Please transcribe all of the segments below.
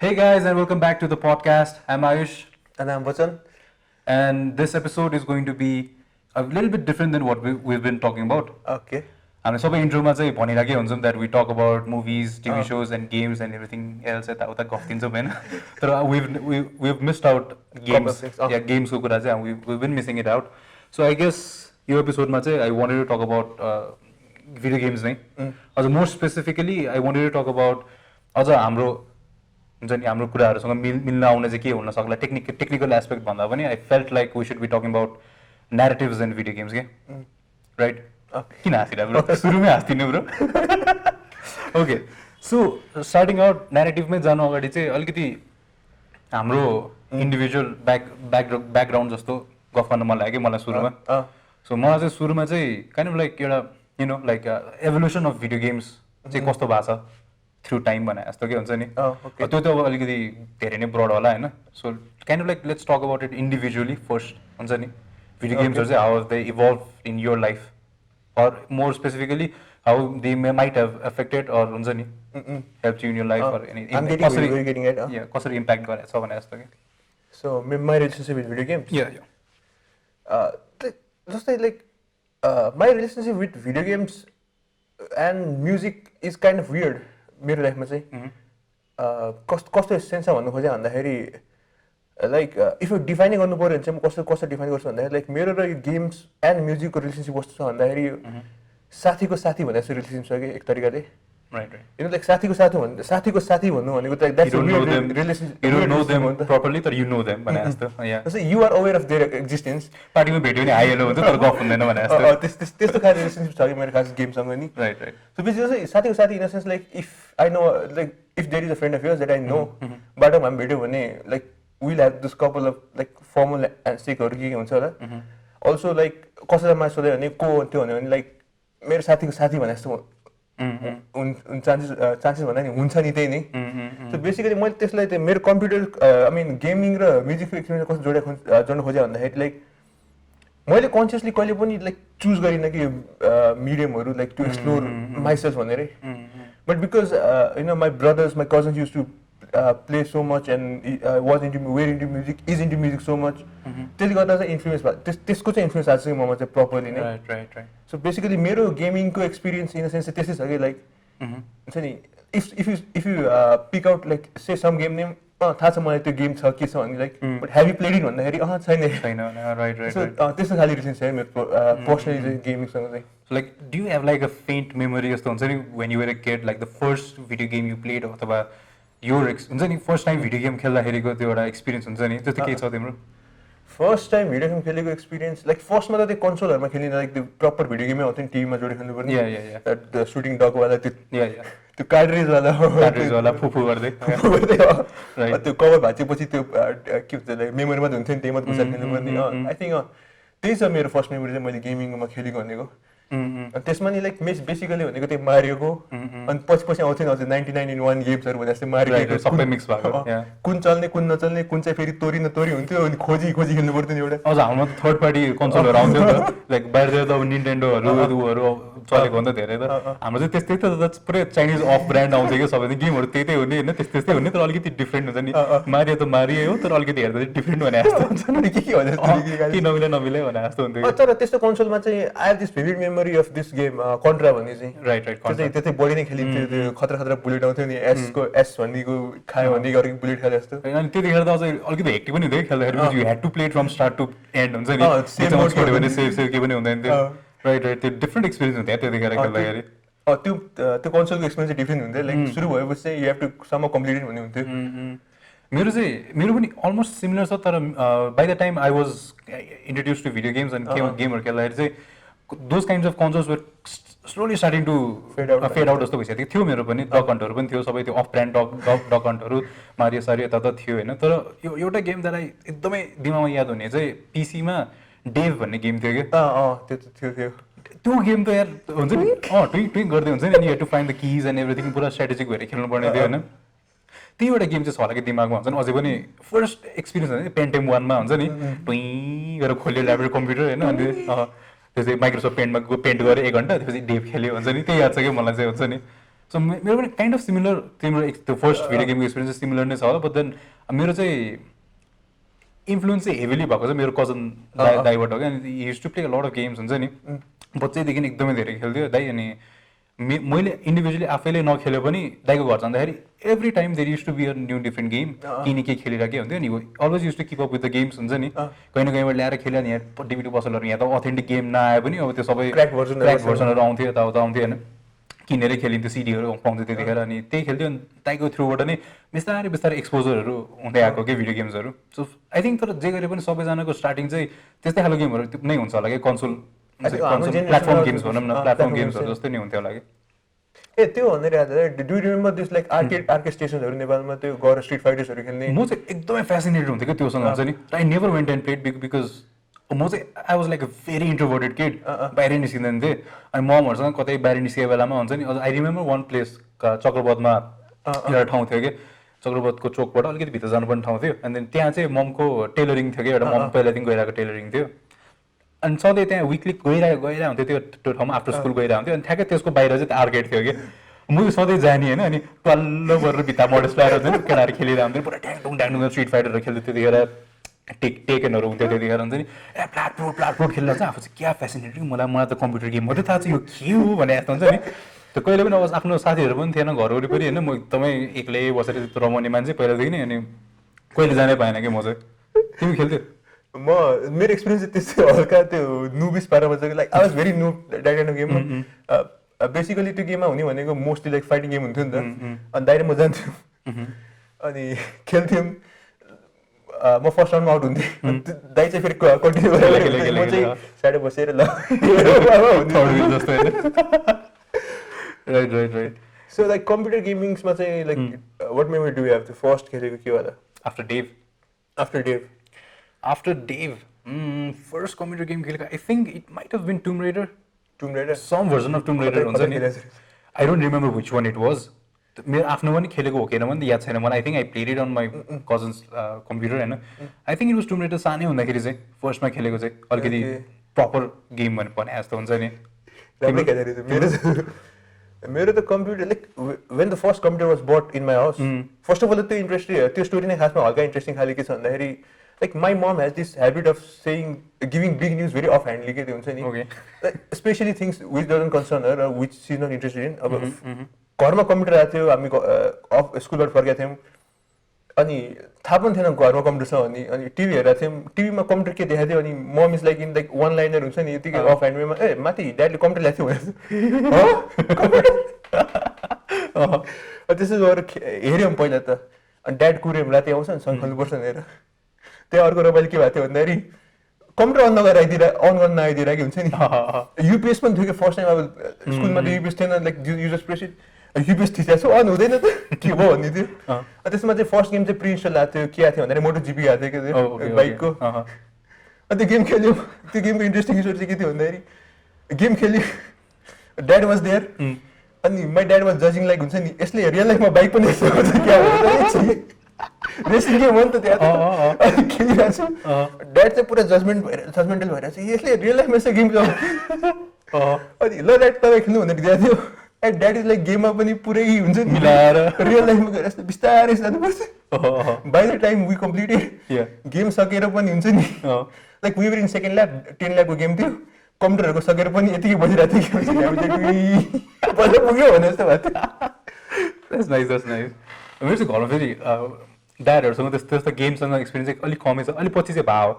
Hey guys, and welcome back to the podcast. I'm Ayush, And I'm Bachan. and this episode is going to be a little bit different than what we've been talking about. Okay. हामी सबै इन्ट्रोमा चाहिँ भनिराखेकै हुन्छौँ that we talk about movies, TV shows and games and everything else यताउता गफ दिन्छौँ होइन तर we've missed out games. things, Games को कुरा चाहिँ we've been missing it out. So I guess यो एपिसोडमा चाहिँ I wanted to talk about video games नै अझ more specifically I wanted to talk about अझ हाम्रो हुन्छ नि हाम्रो कुराहरूसँग मिल्न आउने चाहिँ के हुन सक्ला टेक्निकल एस्पेक्ट भन्दा पनि I felt like we should be talking about narratives and video games के राइट किन हाँसिरहेको ब्रो सुरुमै हाँसिदिनु bro okay so starting out न्यारेटिभमै जानु अगाडि चाहिँ अलिकति हाम्रो इन्डिभिजुअल ब्याकग्राउन्ड जस्तो गफ गर्न मन लाग्यो कि मलाई सुरुमा सो मलाई चाहिँ सुरुमा चाहिँ काइन्ड अफ लाइक एउटा like evolution of video games चाहिँ कस्तो भएको छ थ्रु टाइम भने जस्तो के हुन्छ नि त्यो त अब अलिकति धेरै नै ब्रड होला होइन so kind of like let's talk about it individually first हुन्छ नि भिडियो गेम्सहरू चाहिँ how they evolve in your life or more specifically how they might have affected or हुन्छ नि help you in your life or any कसरी impact गरेको छ भने जस्तो कि So my relationship with video games. Just like my relationship with video games and music is kind of weird. मेरो लाइफमा चाहिँ कस्तो सेन्स छ भन्नु खोजेँ भन्दाखेरि लाइक इफ यु डिफाइनै गर्नु पऱ्यो भने चाहिँ म कसरी डिफाइन गर्छु भन्दाखेरि लाइक मेरो र गेम्स एन्ड म्युजिकको रिलेसनसिप कस्तो छ भन्दाखेरि साथीको साथी भने जस्तो रिलेसनसिप छ कि एक तरिकाले लाइक साथीको साथी भन्नु भनेको त you are aware of their existence पार्टीमा भेट्यो भने हाइहेलो हुन्छ तर गफ हुँदैन भने जस्तो त्यस्तो खालको रिलेसनसिप छ कि मेरो खास गेमसँग नि राइट सो बेसिकली साथीको साथी in the sense like if I know like if there is a friend of yours that I know बाटोमा हामी भेट्यो भने like will have this couple of like formal ह्यान्डसेकहरू के हुन्छ होला अल्सो लाइक कसैलाई मलाई सोध्यो भने को त्यो भन्यो भने लाइक मेरो साथीको साथी भने जस्तो चान्सेस भन्दा नि हुन्छ नि त्यही नै सो बेसिकली मैले त्यसलाई त्यो मेरो कम्प्युटर आई मिन गेमिङ र म्युजिकको एक्सपिरियन्स कस्तो जोड्न खोजेँ भन्दाखेरि लाइक मैले कन्सियसली कहिले पनि लाइक चुज गरिनँ कि मिडियमहरू लाइक टु एक्सप्लोर माइसेल्फ भनेरै but because my brothers my cousins use to play so much and was into music, is into music so much. त्यसले गर्दा चाहिँ इन्फ्लुएन्स भयो त्यसको चाहिँ इन्फ्लुएन्स आएको छ ममा चाहिँ प्रपरली नै राइट सो बेसिकली मेरो गेमिङको एक्सपिरियन्स इन द सेन्स चाहिँ त्यस्तै छ कि लाइक हुन्छ नि if you pick out like say some game name थाहा छ मलाई त्यो गेम छ के छ भने like but have you played it भन्दाखेरि छैन त्यस्तो खालि रिलेसन छ मेरो पर्सनली चाहिँ गेमिङसँग चाहिँ like do you have like a faint memory जस्तो हुन्छ नि when you were a kid like the first video game you played अथवा हुन्छ नि फर्स्ट टाइम भिडियो गेम खेल्दाखेरिको त्यो एउटा एक्सपिरियन्स हुन्छ नि त्यस्तो केही छ तिम्रो फर्स्ट टाइम भिडियो गेम खेलेको एक्सपिरियन्स लाइक फर्स्टमा त त्यो कन्सोलहरूमा खेल्ने लाइक त्यो प्रपर भिडियो गेमै आउँथ्यो नि टिभीमा जोडेर खेल्नुपर्ने सुटिङ डगवाला त्यो कार्ट्रिजवाला फुफु गर्दै त्यो कभर भाँचेपछि त्यो के भन्छ लाइक मेमोरीमा त हुन्थ्यो नि त्यही मात्र घुसाएर खेल्नुपर्ने आई थिङ्क त्यही छ मेरो फर्स्ट मेमोरी चाहिँ मैले गेमिङमा खेलेको भनेको त्यसमा नि लाइक बेसिकली भनेको त्यो मारियोको अनि पछि आउँथ्यो नि अझै 99 गेम्सहरू भने जस्तै मारियो सबै मिक्स भएको कुन चल्ने कुन नचल्ने कुन चाहिँ फेरि तोरी नतोरी हुन्थ्यो अनि खोजी खेल्नु पर्थ्यो नि एउटा अझ हाम्रो त थर्ड पार्टी कन्सोलहरू आउँथ्यो नि त लाइक बाहिरतिर त अब निन्टेन्डोहरू चलेको हो नि त धेरै त हाम्रो चाहिँ त्यस्तै त पुरै चाइनिज अफ ब्रान्ड आउँथ्यो कि सबै गेमहरू त्यही हुने होइन त्यस्तै हुने तर अलिकति डिफ्रेन्ट हुन्छ नि मारियो त मारियो हो तर अलिकति हेर्दा चाहिँ डिफ्रेन्ट भने जस्तो हुन्छ नि के नमिले भने जस्तो हुन्थ्यो तर त्यस्तो कन्सोलमा चाहिँ I have this vivid memory of this game contra भन्ने चाहिँ राइट त्यो चाहिँ बढी नै खेलिन्थ्यो त्यो खतरा बुलेट आउँथ्यो नि एस भन्नेको खायो भन्ने गरेको बुलेट खेले जस्तो अनि त्यतिखेर त अझै अलिकति हेक्टिक पनि हुँदै खेल्दाखेरि you had to play from start to end हुन्छ नि छोड्यो भने सेभ के पनि हुँदैन थियो राइट त्यो डिफ्रेन्ट एक्सपिरियन्स हुन्थ्यो त्यतिखेर खेल्दाखेरि त्यो कन्सोलको एक्सपिरियन्स चाहिँ डिफ्रेन्ट हुन्थ्यो लाइक सुरु भएपछि चाहिँ you have to some completed भन्ने हुन्थ्यो मेरो पनि अलमोस्ट सिमिलर छ तर by the time I was introduce to video games अनि गेमहरू खेल्दाखेरि चाहिँ those kinds of consoles were slowly starting to fade out जस्तो भइसकेको थियो मेरो पनि डक हन्टहरू पनि थियो सबै त्यो अफ ब्रान्ड डक हन्टहरू मारियो सारियो यता थियो होइन तर यो एउटा गेम जसलाई एकदमै दिमागमा याद हुने चाहिँ पिसीमा डेभ भन्ने गेम थियो कि त्यो गेम त यार हुन्छ नि ट्विङ गर्दै हुन्छ नि अनि you have to find the keys and everything पुरा स्ट्राटेजिक भएर खेल्नुपर्ने थियो होइन त्यही एउटा गेम चाहिँ छ होला कि दिमागमा हुन्छ नि अझै पनि फर्स्ट एक्सपिरियन्स हुन्छ नि पेन्टेम 1मा हुन्छ नि टुइँ गरेर खोल्यो ल्यापटप कम्प्युटर होइन अनि त्यो चाहिँ माइक्रोसफ्ट पेन्टमा पेन्ट गरेर 1 घन्टा त्यसपछि डेभ खेल्यो हुन्छ नि त्यही याद छ कि मलाई चाहिँ हुन्छ नि सो मेरो पनि काइन्ड अफ सिमिलर तिम्रो त्यो फर्स्ट भिडियो गेमको एक्सपिरियन्स चाहिँ सिमिलर नै छ होला बट देन मेरो चाहिँ इन्फ्लुएन्स चाहिँ हेभिली भएको छ मेरो कजन दाइबाट हो क्या अनि use to play lot of games हुन्छ नि बच्चैदेखि एकदमै धेरै खेल्थ्यो दाइ अनि मैले इन्डिभिजुअली आफैले नखेले पनि दाइको घर जाँदाखेरि every time there use to be a new different game केही न केही खेलिरहेकै हुन्थ्यो नि always use to keep up with the games हुन्छ नि कहीँ न कहीँबाट ल्याएर खेल्यो नि यहाँ डिबिटी पसलहरू यहाँ त अथेन्टिक गेम नआए पनि अब त्यो सबै क्र्याक भर्सनहरू आउँथ्यो यताउता आउँथ्यो होइन किनेरै खेलिन्थ्यो सिडीहरू पाउँथ्यो त्यतिखेर अनि त्यही खेल्थ्यो अनि दाइको थ्रुबाट नै बिस्तारै बिस्तारै एक्सपोजरहरू हुँदै आएको कि भिडियो गेम्सहरू सो आई थिङ्क तर जे गरे पनि सबैजनाको स्टार्टिङ चाहिँ त्यस्तै खालको गेमहरू नै हुन्छ होला कि कन्सोल प्लेटफर्म गेम्स भनौँ न प्लेटफर्म गेम्सहरू जस्तै नै हुन्थ्यो होला कि ए त्यो भनेर याद do remember this like arcade स्टेसनहरू नेपालमा त्यो गएर स्ट्रिट फाइटर्सहरू खेल्ने म चाहिँ एकदमै फेसिनेटेड हुन्थ्यो कि त्योसँग हुन्छ नि I never went and played because म चाहिँ I was like a very introverted kid बाहिर निस्किँदैन थिएँ अनि ममहरूसँग कतै बाहिर निस्केको बेलामा हुन्छ नि आई रिमेम्बर वान प्लेस चक्रपथमा एउटा ठाउँ थियो कि चक्रपथको चोकबाट अलिकति भित्र जानुपर्ने ठाउँ थियो अनि त्यहाँ चाहिँ ममको टेलरिङ थियो कि एउटा मम पहिलादेखि गइरहेको टेलरिङ थियो अनि सधैँ त्यहाँ विकली गइरहेको हुन्थ्यो त्यो ठाउँमा आफ्टर स्कुल गइरहेको हुन्थ्यो अनि ठ्याक्कै त्यसको बाहिर चाहिँ आर्केड थियो कि म सधैँ जाने होइन अनि पल्लो गरेर भित्ता मोडल्स लगाएर हुन्छ नि केटाहरू खेलिरहेको हुन्थ्यो पुरा ढ्याङडुङ ढ्याङडुङ स्ट्रिट फाइटरहरू खेल्थ्यो त्यतिखेर टेकनहरू हुन्थ्यो त्यतिखेर हुन्छ नि ए प्लाटफोर्ड खेल्दा चाहिँ आफू चाहिँ क्या फेसिनेटिङ मलाई त कम्प्युटर गेम मात्रै थाहा छ यो के हो भने जस्तो हुन्छ नि त्यो कहिले पनि अब आफ्नो साथीहरू पनि थिएन घर वरिपरि होइन म एकदमै एक्लै बसेर त्यस्तो रमाउने मान्छे पहिलादेखि नै अनि कहिले जानै पाएन कि म चाहिँ तिमी खेल्थ्यो मेरो एक्सपिरियन्स चाहिँ त्यस्तै हल्का त्यो नुबिस पारामा चाहिँ like I was very knew that kind of गेममा बेसिकली त्यो गेममा हुने भनेको मोस्टली लाइक फाइटिङ गेम हुन्थ्यो नि त अनि दाइरे म जान्थ्यौँ अनि खेल्थ्यौँ म फर्स्ट राउन्डमा आउट हुन्थेँ दाइ चाहिँ फेरि कन्टिन्यू गरेर म चाहिँ साइडमा बसेर ल राइट सो लाइक कम्प्युटर गेमिङ्समा चाहिँ like what memory do you have त्यो फर्स्ट खेलेको के होला after the first computer game खेलेको I think it might have been Tomb Raider some version of Tomb Raider हुन्छ नि I don't remember which one it was मेरो आफ्नो पनि खेलेको हो कि होइन पनि याद छैन मलाई I think I played it on my cousin's computer होइन I think it was Tomb Raider सानै हुँदाखेरि चाहिँ फर्स्टमा खेलेको चाहिँ अलिकति प्रपर गेम भने जस्तो हुन्छ नि मेरो त computer like when the first computer was but in my house first of all त्यो इन्ट्रेस्टिङ त्यो स्टोरी नै खासमा हल्का इन्ट्रेस्टिङ खाले के छ भन्दाखेरि like my mom has this habit of saying giving big news very offhandedly के त्यो हुन्छ नि especially things which doesn't concern her which is not interested in अब घरमा कम्प्युटर आएको थियो हामी अफ स्कुलबाट फर्केका थियौँ अनि थाहा पनि थिएन घरमा कम्प्युटर छ भने अनि टिभी हेरेको थियौँ टिभीमा कम्प्युटर के देखाएको थियो अनि mom is like in like one liner हुन्छ नि यतिकै अफ ह्यान्डमा ए माथि ड्याडले कम्प्युटर ल्याएको थियो त्यसो गरेर हेऱ्यौँ पहिला त अनि ड्याड कुऱ्यौँ राति आउँछ नि सँग खेल्नुपर्छ भनेर त्यहाँ अर्को रमाइलो के भएको थियो भन्दाखेरि कम्प्युटर अन गर्न नआइदिएर कि हुन्छ नि युपिएस पनि थियो कि फर्स्ट टाइम अब स्कुलमा त युपिएस थिएन लाइक युजर्स प्रेसिड युपिएस थिचेको छु अन हुँदैन त के भयो भन्ने थियो त्यसमा चाहिँ फर्स्ट गेम चाहिँ प्रि इन्स्टल आएको थियो के आएको थियो भन्दाखेरि मोटो जिपी आएको थियो कि बाइकको अनि त्यो गेम खेल्यो त्यो गेमको इन्ट्रेस्टिङ स्टोरी चाहिँ के थियो भन्दाखेरि गेम खेल्यो ड्याड वाज देयर अनि माई ड्याड वाज जजिङ लाइक हुन्छ नि यसले रियल लाइफमा बाइक पनि यस्तो हुन्छ क्या रेसिङ गेम हो नि त त्यहाँ अनि खेलिरहेको छु ड्याड चाहिँ पुरा जजमेन्टल भइरहेको छ यसले रियल लाइफमा यस्तो गेम अनि ल ड्याड तपाईँ खेल्नु भनेर दिएको थियो एट ड्याड इज लाइक गेममा पनि पुरै हुन्छ नि मिलाएर रियल लाइफमा गएर यस्तो बिस्तारै जानुपर्छ by the time we completed game सकेर पनि हुन्छ नि like we were in second lab 10 ल्याबको गेम थियो कम्प्युटरहरूको सकेर पनि यतिकै बजिरहेको थियो पुग्यो भने जस्तो भएको थियो मेरो चाहिँ घरमा फेरि ड्याडहरूसँग त्यस्तो गेमसँग एक्सपिरियन्स चाहिँ अलिक कमै छ अलिक पछि चाहिँ भयो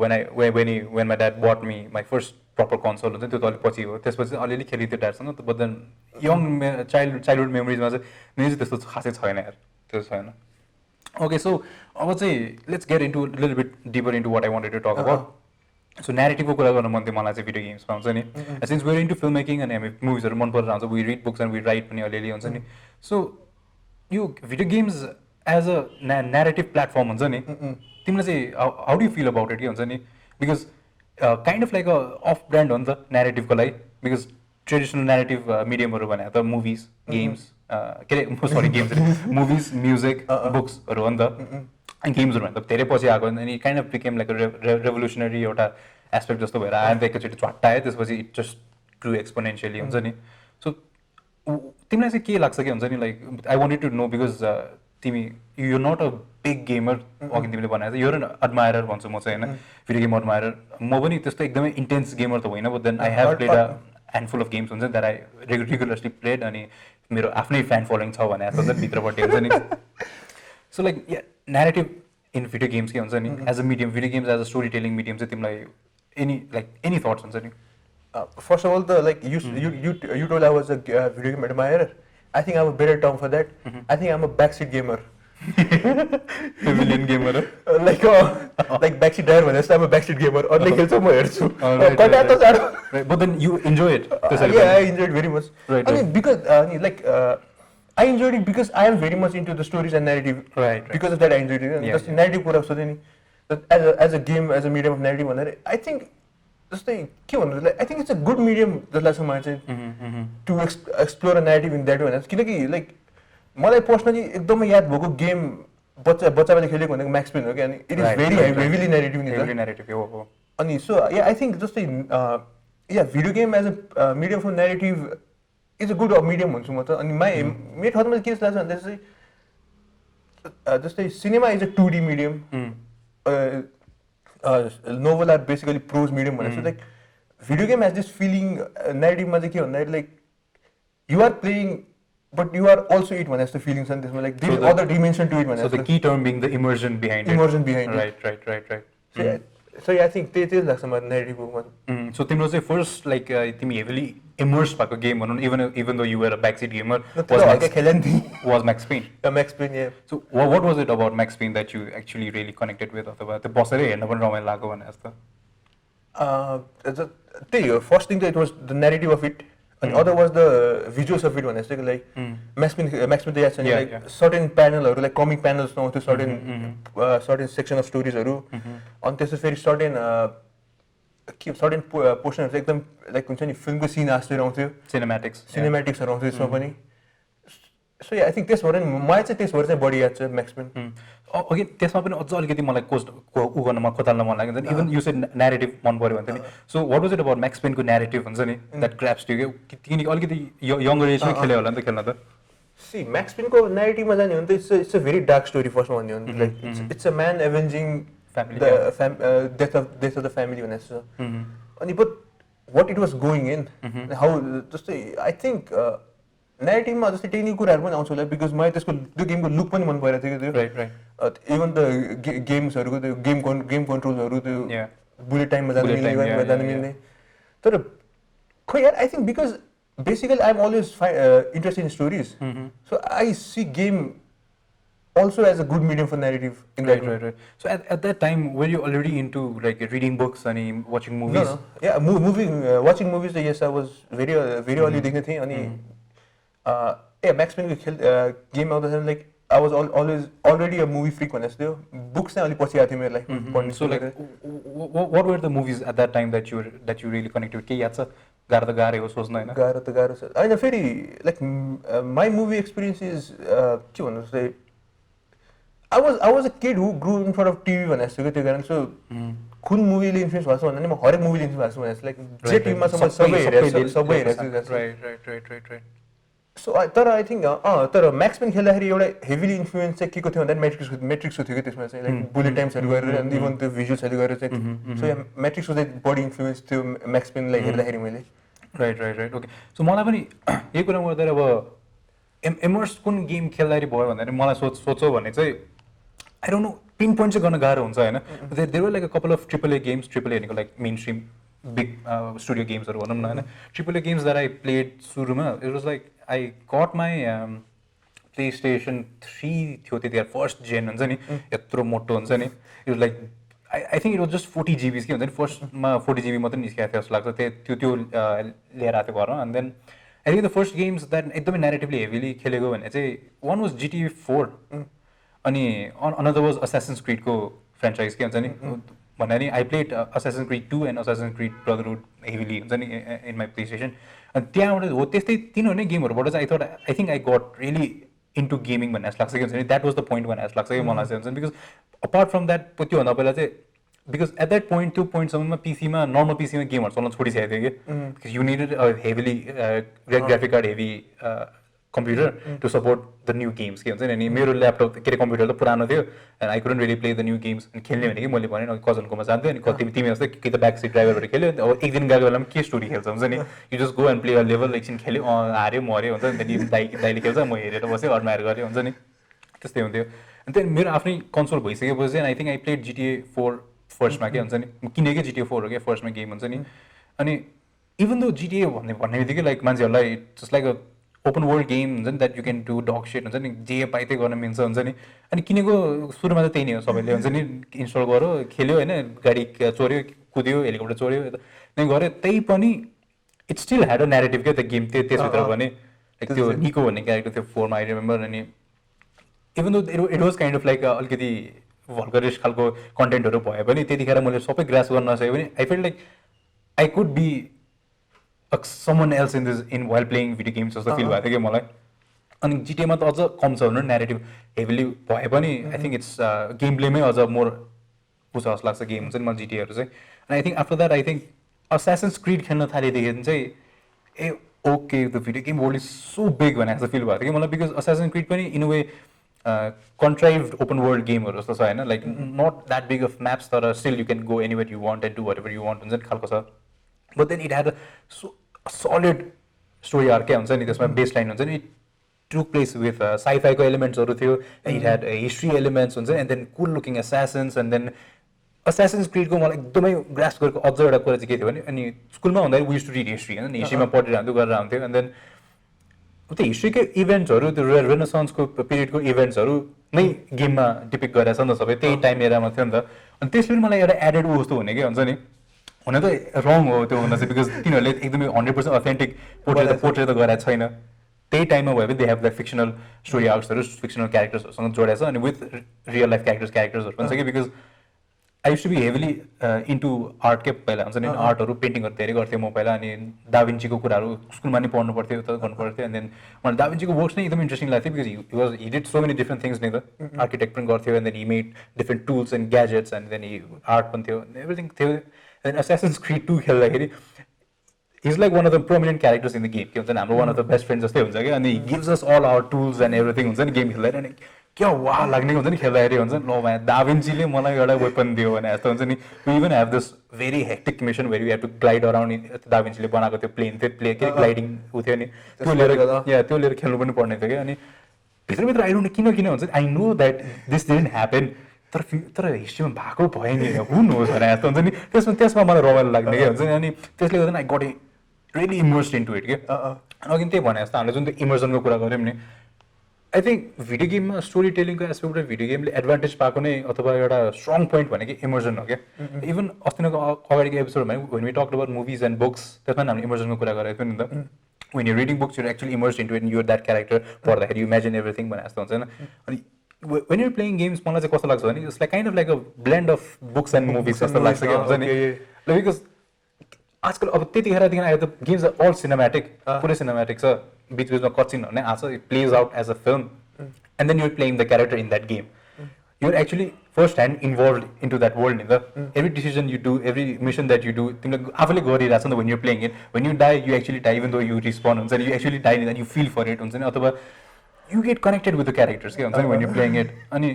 when my dad but me my first proper console हुन्छ त्यो त अलिक पछि हो त्यसपछि चाहिँ अलिअलि खेलिदियो ड्याडसँग बट देन यङ चाइल्डहुड मेमोरिजमा चाहिँ मेरो चाहिँ त्यस्तो खासै छैन यार त्यो छैन ओके सो अब चाहिँ let's get into little bit deeper into what I wanted to talk about so न्यारेटिभको कुरा गर्न मन थियो मलाई चाहिँ भिडियो गेम्समा हुन्छ नि since were into film making अनि हामी मुभिजहरू मन परेर हुन्छ we read books and we write पनि अलिअलि हुन्छ नि सो यो video games as a narrative platform हुन्छ नि तिमीलाई चाहिँ how do feel about it के हुन्छ नि because kind of like a of brand हो नि त न्यारेटिभको लागि बिकज ट्रेडिसनल न्यारेटिभ मिडियमहरू भने त मुभिज गेम्स के अरे सरी गेम्स मुभिज म्युजिक बुक्सहरू हो नि त अनि गेम्सहरू भने त धेरै पछि आएको अनि kind of became like revolutionary एउटा एस्पेक्ट जस्तो भएर आयो नि त एकैचोटि चट्टा आयो त्यसपछि इट जस्ट ग्रु एक्सपोनेन्सियली हुन्छ नि सो तिमीलाई चाहिँ के लाग्छ कि हुन्छ नि like I wanted to know because तिमी you not a big gamer अघि तिमीले भनेको युर एन एडमायरर भन्छु म चाहिँ होइन भिडियो गेम एडमायरर म पनि त्यस्तो एकदमै इन्टेन्स गेमर त होइन but then I have played a handful of games हुन्छ नि द्याट आई रेगुलरली प्लेड अनि मेरो आफ्नै फ्यान फलोइङ छ भने जस्तो हुन्छ भित्रपट्टि हुन्छ नि so like narrative in video games के हुन्छ नि as a medium video games as a story telling medium चाहिँ तिमीलाई एनी थट्स हुन्छ नि First of all, you told I was a video game admirer. I think I have a better term for that. I think I'm a backseat gamer. Pavilion gamer. Like backseat driver. I'm a backseat gamer. Or like also my headsu. Right. But then you enjoy it. Yeah, I enjoyed it very much. Right. I mean, because I enjoyed it because I am very much into the stories and narrative. Right. Because of that, I enjoyed it. Yeah. Narrative pura so then as a game, as a medium of narrative, I think. जस्तै के भन्नु like I think it's a good medium जस्तो लाग्छ मलाई चाहिँ to explore a narrative in that भनेर किनकि like मलाई पर्सनली एकदमै याद भएको गेम बच्चाले खेलेको भनेको म्याक्स पेन हो कि अनि it is very heavily narrative हो अनि सो आई थिङ्क जस्तै video game as a medium for narrative is a good medium भन्छु म त अनि मेरो ठाउँमा के जस्तो लाग्छ भन्दा चाहिँ जस्तै cinema is a 2D medium novel are basically prose medium so like video game has this feeling narrative ma ke bhanda like you are playing but you are also it one has the feelings and this like there is other dimension to it one so the key term being the immersion behind it right so yeah, I think this is like some narrative one so timro चाहिँ first like timi heavily immersed भएको game भनौँ even though you were a backseat gamer was Max Payne. Max Payne, yeah. So what was it about Max Payne that you actually really connected with अथवा त्यो बसेर हेर्न पनि रमाइलो लाग्यो भने जस्तो त्यही हो first thing it was the narrative of it and other was the visuals of it भने जस्तो like Max Payne त याद छ नि like certain panelहरु like comic panels नहुन्थ्यो certain section of storiesहरु अनि त्यसपछि फेरि certain portionहरु एकदम लाइक हुन्छ नि फिल्मको सिन आस्दै आउँथ्यो सिनेम्याटिक्सहरु आउँथ्यो त्यसमा पनि सो आई थिङ्क त्यसबाट मलाई चाहिँ त्यसबाट चाहिँ बढी याद छ म्याक्स पेन अघि त्यसमा पनि अझ अलिकति मलाई उ गर्न खोताल्न मन लाग्यो इभन यु सेड न्यारेटिभ मन पऱ्यो भने नि so what was it about Max पेनको न्यारेटिभ हुन्छ नि द्याट ग्राप्स टु किनकि अलिकति यङ्गर एजमै खेल्यो होला नि त खेल्न त सी म्याक्स पेनको न्यारेटिभमा जाने हो भने त it's a very dark story फर्स्टमा भन्ने हो भने like it's a man avenging death of the family भनेर छ अनि but what it was going in how जस्तै आई थिङ्क नेरेटिभमा जस्तै टेक्निकल कुराहरू पनि आउँछ होला बिकज मलाई त्यसको त्यो गेमको लुक पनि मन परेको थियो त्यो इभन द गेम्सहरूको त्यो गेम कन्ट्रोलहरू त्यो बुलेट टाइममा जानु मिल्ने तर खोइ यार I think because basically I am always interested in stories so I see game also as a good medium for narrative in that right. So at that time were you already into like reading books and watching movies? No. Yeah, watching movies yes I was very early dekhne thiye ani Max Payne game out the like I was always already a movie freak भनेको थियो books चाहिँ अलि पछि आथ्यो मेरो life so like what were the movies at that time that you really connected के याद छ गाह्रो त गाह्रै हो सोच्न हैन गाह्रो छ हैन फेरि like my movie experience is के भन्नु चाहिँ I was a kid who grew in front of TV भनेको छु त्यो कारण सो कुन मुभीले इन्फ्लुएन्स भएको छ भन्दा नि म हरेक मुभीले इन्फ्लुएन्स भएको छु लाइक जे टिभीमा सबै हेरेको छु राइट सो तर आई थिङ्क तर म्याक्स पेन खेल्दाखेरि एउटा हेभिली इन्फ्लुएन्स चाहिँ के को थियो भन्दा म्याट्रिक्सको थियो कि त्यसमा चाहिँ लाइक बुलेट टाइम्सहरू गरेर अनि इभन त्यो भिजुअल्सहरू गरेर चाहिँ सो म्याट्रिक्सको चाहिँ बढी इन्फ्लुएन्स थियो म्याक्स पेनलाई हेर्दाखेरि मैले राइट ओके सो मलाई पनि यही कुरा गर्दा अब इमर्स कुन गेम खेल्दाखेरि भयो भन्दाखेरि मलाई सोचो भने चाहिँ I don't know pinpoint चाहिँ गर्न गाह्रो हुन्छ होइन there were like a couple of triple A games triple A भनेको like mainstream big studio गेम्सहरू भनौँ न होइन triple A games that I played सुरुमा it was like I got my PlayStation 3 थियो त्यतिखेर फर्स्ट जेन हुन्छ नि यत्रो मोटो हुन्छ नि it was like I think it was just 40 GB के हुन्छ नि फर्स्टमा 40 GB मात्रै निस्केको थियो जस्तो लाग्छ त्यो लिएर आएको थियो घरमा and then I think the first games that एकदमै नेरेटिभली हेभिली खेलेको भने चाहिँ वान वाज GTA 4 अनि अनदर वाज असासिन्स क्रिडको फ्रेन्चाइज के हुन्छ नि भन्दा नि I played Assassin's Creed 2 and Assassin's creed brotherhood heavily हुन्छ नि इन माई प्ले स्टेसन अनि त्यहाँबाट हो त्यस्तै तिनीहरू नै गेमहरूबाट चाहिँ I think I got really into gaming भन्ने जस्तो लाग्छ कि हुन्छ नि द्याट वाज द पोइन्ट भन्ने जस्तो लाग्छ कि मलाई चाहिँ हुन्छ नि बिकज अपार्ट फ्रम द्याट त्योभन्दा पहिला चाहिँ because at that point त्यो पोइन्टसम्ममा पिसीमा नर्मल पिसीमा गेमहरू चल्न छोडिसकेको थियो कि because you needed a heavily graphic card heavy computer to support the new games के हुन्छ नि अनि मेरो ल्यापटप के अरे कम्प्युटर त पुरानो थियो and I couldn't really play the new games अनि खेल्ने भनेको मैले भने कजनकोमा जान्थेँ अनि कति तिमी जस्तै कि त ब्याक सिट ड्राइभरबाट खेल्यो अब एक दिन गएको बेलामा के स्टोरी खेल्छ हुन्छ नि you just go and play a level एकछिन खेल्यो हार्यो मऱ्यो हुन्छ नि त्यहाँदेखि दाइले खेल्छ म हेरेर बसेँ अडमायर गरेँ हुन्छ नि त्यस्तै हुन्थ्यो अनि त्यहाँदेखि मेरो आफ्नै कन्सोल भइसकेपछि I think I played GTA 4 फर्स्टमा के हुन्छ नि किनेकै GTA 4 हो क्या फर्स्टमा गेम हुन्छ नि अनि इभन दो GTA भन्ने बित्तिकै लाइक मान्छेहरूलाई just like a open world game हुन्छ नि that you can do dog set हुन्छ नि जे पाइ त्यही गर्न मिल्छ हुन्छ नि अनि किनेको सुरुमा त त्यही नै हो सबैले हुन्छ नि इन्स्टल गऱ्यो खेल्यो होइन गाडी चोर्यो कुद्यो हेलिकप्टर चोर्यो त्यही गऱ्यो त्यही पनि it still had a narrative क्या त गेम त्यसभित्र पनि लाइक त्यो निको भन्ने क्यारेक्टर थियो 4मा आई रिमेम्बर अनि even though it was kind of like अलिकति भल्गरिस खालको कन्टेन्टहरू भए पनि त्यतिखेर मैले सबै ग्रास गर्न नसके पनि I feel like I could be someone else in while playing video games जस्तो फिल भएको थियो कि मलाई अनि जिटिएमा त अझ कम छ भने न्यारेटिभ हेभिली भए पनि आई थिङ्क इट्स गेम प्लेमै अझ मोर उस जस्तो लाग्छ गेम हुन्छ नि मलाई जिटिएहरू चाहिँ अनि I think after that I think Assassin's Creed खेल्न थालेदेखि चाहिँ ए okay the video game world is so big भने जस्तो फिल भएको थियो कि मलाई बिकज असासिन्स क्रिड पनि in a way contrived open world गेमहरू जस्तो छ होइन like not that big of maps तर still you can go anywhere you want and do whatever you want हुन्छ नि खालको छ but then it had a solid story आर्कै हुन्छ नि त्यसमा बेस लाइन हुन्छ नि इट टुक प्लेस विथ साइफाईको एलिमेन्ट्सहरू थियो इट ह्याड हिस्ट्री एलिमेन्ट्स हुन्छ and then cool looking assassins and then Assassin's क्रिडको मलाई एकदमै ग्रास्प गरेको अझ एउटा कुरा चाहिँ के थियो भने अनि स्कुलमा हुँदाखेरि वी टु रिड हिस्ट्री होइन हिस्ट्रीमा पढिरहन्थ्यो गरेर हुन्थ्यो एन्ड देन त्यो हिस्ट्रीकै इभेन्ट्सहरू त्यो रेनेसान्सको पिरियडको इभेन्ट्सहरू नै गेममा डिपिक्ट गरेर छ नि त सबै त्यही टाइम एरामा थियो नि त अनि त्यसले मलाई एउटा एडेड ऊ जस्तो हुने कि हुन्छ नि हुन त रङ हो त्यो हुन चाहिँ बिकज तिनीहरूले एकदमै 100% अथेन्टिक पोर्ट्रेट त गराएको छैन त्यही टाइममा भयो भने they have like fictional story आर्क्सहरू फिक्सनल क्यारेक्टर्सहरूसँग जोडेको छ अनि विथ रियल लाइफ क्यारेक्टर्सहरू पनि छ कि because I use to be heavily into art के पहिला हुन्छ नि आर्टहरू पेन्टिङहरू धेरै गर्थेँ म पहिला अनि दाभिन्चीको कुराहरू स्कुलमा नि पढ्नु पर्थ्यो त गर्नु पर्थ्यो एन्ड देन मलाई दाभिन्चीको वर्क्स नै एकदम इन्ट्रेस्टिङ लाग्थ्यो because he did so many different things नि त आर्किटेक्ट पनि गर्थ्यो and then he made different tools and gadgets and then he art पनि थियो एभ्रिथिङ थियो एन्ड असासिन्स क्रिड 2 खेल्दाखेरि is like one of the prominent characters in the game के हुन्छ नि हाम्रो one of the best friend जस्तै हुन्छ कि अनि gives us all our tools and everything हुन्छ नि गेम खेल्दाखेरि अनि क्या वाह लाग्ने हुन्छ नि खेल्दाखेरि हुन्छ नि ल दाभिन्चीले मलाई एउटा वेपन दियो भने जस्तो हुन्छ नि we even have this very hectic mission where you have to glide around दाभिन्चीले बनाएको त्यो प्लेन थियो के ग्लाइडिङ उ थियो नि त्यो लिएर खेल्नु पनि पर्ने थियो कि अनि भित्रभित्र आई डोन्ट किन हुन्छ I know that this didn't happen तर हिस्ट्रीमा भएको भयो नि हु नोज भने जस्तो हुन्छ नि त्यसमा मलाई रमाइलो लाग्ने क्या हुन्छ नि अनि त्यसले गर्दा I got really immersed into it के अघि त्यही भने जस्तो हामीले जुन त्यो इमर्सनको कुरा गऱ्यौँ नि आई थिङ्क भिडियो गेममा स्टोरी टेलिङको एस्पेक्टबाट भिडियो गेमले एडभान्टेज पाएको नै अथवा एउटा स्ट्रङ पोइन्ट भनेको इमर्जन हो क्या इभन अस्तिको अगाडिको एपिसोडमा when we talk about movies and books त्यसमा हामीले इमर्जनको कुरा गरेको थियो नि त when you reading books you're actually immerse into it you're that character पढ्दाखेरि यु इमेजिन एभ्रिथिङ भने जस्तो हुन्छ होइन अनि when you're playing games मलाई चाहिँ कस्तो लाग्छ भने it's like kind of like a blend of books and movies जस्तो लाग्छ क्या हुन्छ नि बिकज आजकल अब त्यतिखेरदेखि आयो त गेम्स आर अल सिनेमेटिक पुरै सिनेमेटिक छ बिचबिचमा कचिनहरू नै आछ it plays out as a film and then you're playing the character in that game you're actually first hand involve into that world नि त every decision you do every mission that you do तिमीले आफूले गरिरहेको छ नि त when you're playing it when you die you actually die even though you respond हुन्छ नि यु एक्चुली डाई नि यु फिल फर इट हुन्छ नि अथवा you get connected with the characters के हुन्छ नि वेन यु प्लेइङ इट अनि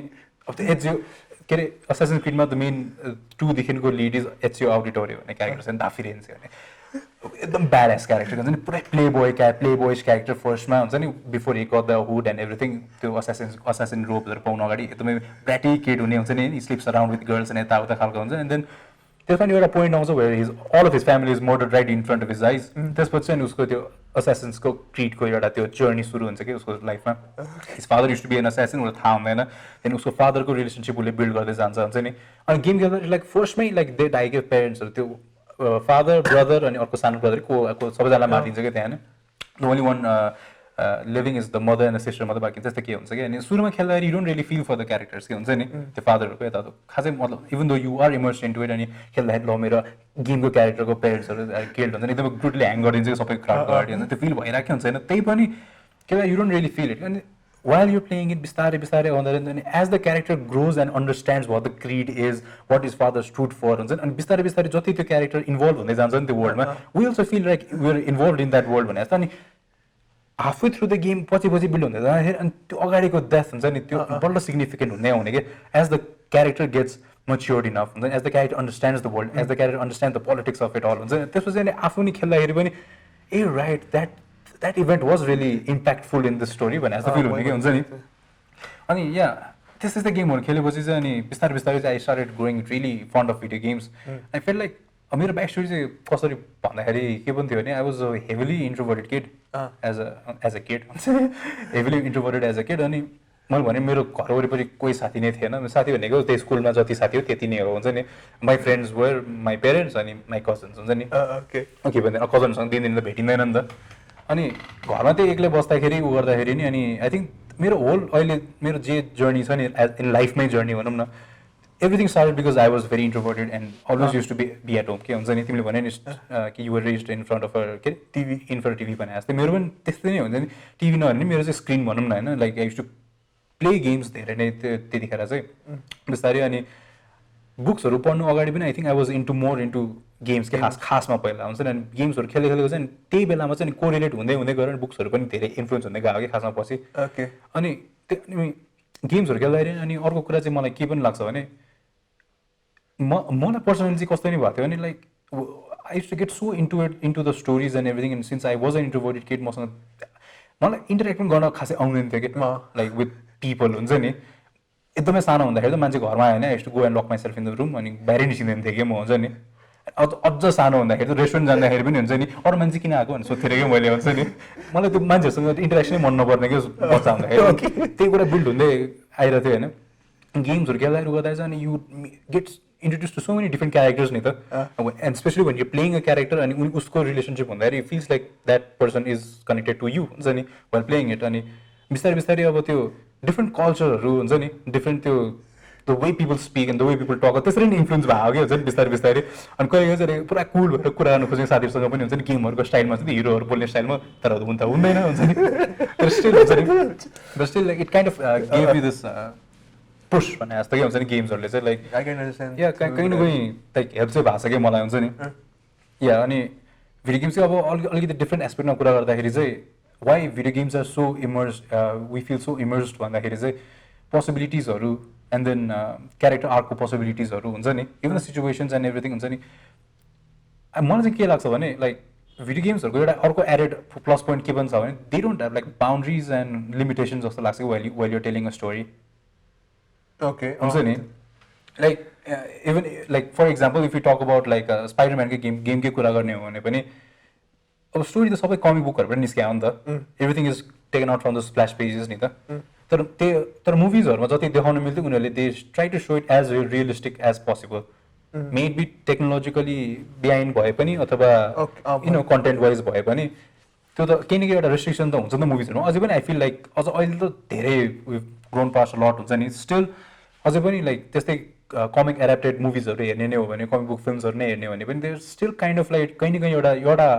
अब त्यो एचजिओ के अरे असासिन्स क्रिडमा द मेन 2देखिको लिड इज एचजिओ अडिटोरियो भन्ने क्यारेक्टर छ नि दाफिरेन्स भने एकदम ब्याड एस क्यारेक्टर हुन्छ नि पुरै प्ले बोइज क्यारेक्टर फर्स्टमा हुन्छ नि before he got the hood and everything त्यो असासिन रोबहरू पाउनु अगाडि एकदमै ब्याटी केड हुने हुन्छ नि slips around with girls and यताउता खालको हुन्छ एन्ड देन त्यसमा नि एउटा पोइन्ट आउँछ where his all of his family is murdered right in front of his eyes त्यसपछि अनि उसको त्यो असासिन्सको क्रिडको एउटा त्यो जर्नी सुरु हुन्छ कि उसको लाइफमा his father used to be an assassin उसलाई थाहा हुँदैन देन उसको फादरको रिलेसनसिप उसले बिल्ड गर्दै जान्छ हुन्छ नि अनि गेम खेल्दा लाइक फर्स्टमै लाइक दे डाइको पेरेन्ट्सहरू त्यो फादर ब्रदर अनि अर्को सानो ब्रदर को सबैजनालाई मारिदिन्छ क्या त्यहाँ the only one living is the mother and the sister मात्रै बाँकी त्यस्तो के हुन्छ कि अनि सुरुमा खेल्दाखेरि you don't really feel for the characters के हुन्छ नि त्यो फादरहरूको यता खासै मतलब even though you are immerse into it अनि खेल्दाखेरि ल मेरो गेमको क्यारेक्टरको पेरेन्ट्सहरू केल्ड हुन्छ नि एकदमै गुडली ह्याङ गरिदिन्छ कि सबै क्राउड अगाडि हुन्छ त्यो फिल भइरहेको हुन्छ होइन त्यही पनि के you don't really feel it अनि while you're playing it, and as the character grows and understands what the creed is, what his father stood for, and बिस्तारै जति त्यो character involved हुँदै जान्छ नि त्यो worldमा, we also feel like we're involved in that world भने जस्तो. अनि halfway through the game पछि build हुँदै जाँदाखेरि अनि त्यो अगाडिको death हुन्छ नि त्यो बल्ल significant हुँदै आउने के, as the character gets matured enough, as the character understands the world, as the character understands the politics of it all, हुन्छ नि त्यसपछि अनि आफू नि खेल्दाखेरि पनि ए right, that event was really impactful in the story भने जस्तो फिल हुने के हुन्छ नि. अनि या त्यस्तै गेमहरू खेलेपछि चाहिँ अनि बिस्तारै चाहिँ I started growing really fond of video games. I feel like मेरो ब्याक स्टोरी चाहिँ कसरी भन्दाखेरि के पनि थियो भने I was a heavily introverted kid as a kid heavily introverted as a kid. अनि मैले भने मेरो घर वरिपरि कोही साथी नै थिएन. साथी भनेको त्यही स्कुलमा जति साथी हो त्यति नै हो हुन्छ नि. My friends were my parents अनि माई कजन्स हुन्छ नि. ओके भन्दा कजनसँग दिन त भेटिँदैन नि त. अनि घरमा त्यही एक्लै बस्दाखेरि उ गर्दाखेरि नि अनि आई थिङ्क मेरो होल अहिले मेरो जे जर्नी छ नि इन लाइफमै जर्नी भनौँ न, everything started because I was very introverted and always use to be at home के हुन्छ नि. तिमीले भने नि कि you were raised in front of के अरे टिभी, इन फ्रन्ट टिभी भने जस्तै मेरो पनि त्यस्तै नै हुन्छ नि. टिभी नभने नि मेरो चाहिँ स्क्रिन भनौँ न होइन. Like I use to play games धेरै नै त्यतिखेर चाहिँ बिस्तारै. अनि बुक्सहरू पढ्नु अगाडि पनि I think I was into more into games के खासमा पहिला हुन्छ नि. अनि गेम्सहरू खेलेको चाहिँ त्यही बेलामा चाहिँ कोरिलेट हुँदै गएर बुक्सहरू पनि धेरै इन्फ्लुएन्स हुँदै गयो कि खासमा पछि. अनि त्यो गेम्सहरू खेल्दाखेरि अनि अर्को कुरा चाहिँ मलाई के पनि लाग्छ भने मलाई पर्सनली चाहिँ कस्तो नि भएको थियो भने like I use to get so into the stories and everything. And since I was an introverted kid मसँग मलाई इन्टरेक्ट पनि गर्न खासै आउँदैन थियो कि लाइक विथ पिपल हुन्छ नि. एकदमै सानो हुँदाखेरि त मान्छे घरमा आयो भने I use to go and lock myself in the room अनि बाहिरै निस्किँदैन थियो कि म हुन्छ नि. अझ सानो हुँदाखेरि त रेस्टुरेन्ट जाँदाखेरि पनि हुन्छ नि अरू मान्छे किन आएको भनेर सोध्थेँ कि मैले हुन्छ नि. मलाई त्यो मान्छेहरूसँग इन्टरेक्सनै मन नपर्ने कि बच्चा हुँदाखेरि त्यही कुरा बिल्ड हुँदै आइरहेको थियो होइन. गेम्सहरू खेल्दाखेरि गर्दा चाहिँ अनि you gets introduced to so many different characters नि त. And especially when you're playing a character अनि उसको रिलेसनसिप हुँदाखेरि it feels like that person is connected to you हुन्छ नि while playing it. अनि बिस्तारै अब त्यो डिफ्रेन्ट कल्चरहरू हुन्छ नि, डिफ्रेन्ट त्यो the way people speak and the way people talk त्यसरी नै इन्फ्लुएन्स भएको कि हुन्छ नि बिस्तारै. अनि कहिले चाहिँ पुरा कुल भएर कुरा गर्नु खोज्ने साथीहरूसँग पनि हुन्छ नि गेमहरूको स्टाइलमा चाहिँ हिरोहरू बोल्ने स्टाइलमा, तर हुन त हुँदैन हुन्छ नि. तर स्टिल हुन्छ नि, but still like it kind of give you this push भने जस्तो के हुन्छ नि गेम्सहरूले चाहिँ लाइक या कहीँ न कहीँ लाइक हेल्प चाहिँ भएको छ कि मलाई हुन्छ नि. या अनि भिडियो गेम्स चाहिँ अब अलिकति डिफ्रेन्ट एस्पेक्टमा कुरा गर्दाखेरि चाहिँ why video games are so immerse we feel so immersed भन्दाखेरि चाहिँ पोसिबिलिटिजहरू एन्ड देन क्यारेक्टर आर्टको पोसिबिलिटिजहरू हुन्छ नि, even the situations and everything हुन्छ नि. मलाई चाहिँ के लाग्छ भने लाइक भिडियो गेम्सहरूको एउटा अर्को एडेड प्लस पोइन्ट के पनि छ भने they don't have like boundaries and limitation जस्तो लाग्छ कि while you're telling a story. Okay हुन्छ नि like even like for example if you talk about like स्पाइडरम्यानकै गेमकै कुरा गर्ने हो भने पनि अब स्टोरी त सबै कमिक बुकहरूबाट निस्क्यो हो नि त. Everything is taken out from the splash pages नि त. तर मुभिजहरूमा जति देखाउन मिल्थ्यो उनीहरूले they try to show it as realistic as possible. May it be technologically behind भए पनि अथवा कन्टेन्ट वाइज भए पनि त्यो त केही न केही एउटा रेस्ट्रिक्सन त हुन्छ नि त मुभिजहरूमा. अझै पनि आई फिल लाइक अझ अहिले त धेरै ग्रोन पास्ट लट हुन्छ नि, स्टिल अझै पनि लाइक त्यस्तै कमिक एडाप्टेड मुभिजहरू हेर्ने नै हो भने, कमिक बुक फिल्महरू नै हेर्ने हो भने पनि there still kind of like कहीँ न कहीँ एउटा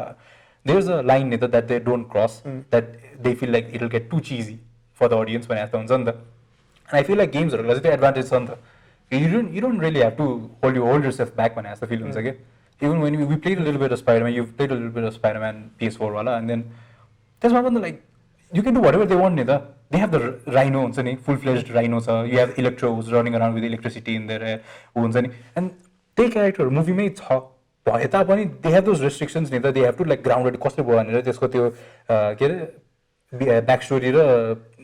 देयर इज अ लाइन नि त that they don't cross, that they feel like it will get to cheesy for the audience भने जस्तो हुन्छ नि त. आई फिल लाइक गेम्सहरूलाई चाहिँ त्यो एडभान्टेज छ नि त. You don't really have to hold your self back भने जस्तो फिल हुन्छ कि. Even when we played a little bit of Spider-Man, you played a little bit of Spider-Man PS4 वाला, एन्ड देन त्यसमा पनि like you can do whatever they want नि त. They have the Rhino हुन्छ नि, full fledged Rhino छ, you have Electros running around with electricity in there हुन्छ नि. एन्ड त्यही क्यारेक्टरहरू मुभीमै छ भए तापनि दे हेभ दोज रेस्ट्रिक्सन्स नि त. They have to like grounded कसरी भयो भनेर त्यसको त्यो के अरे ब्याक स्टोरी र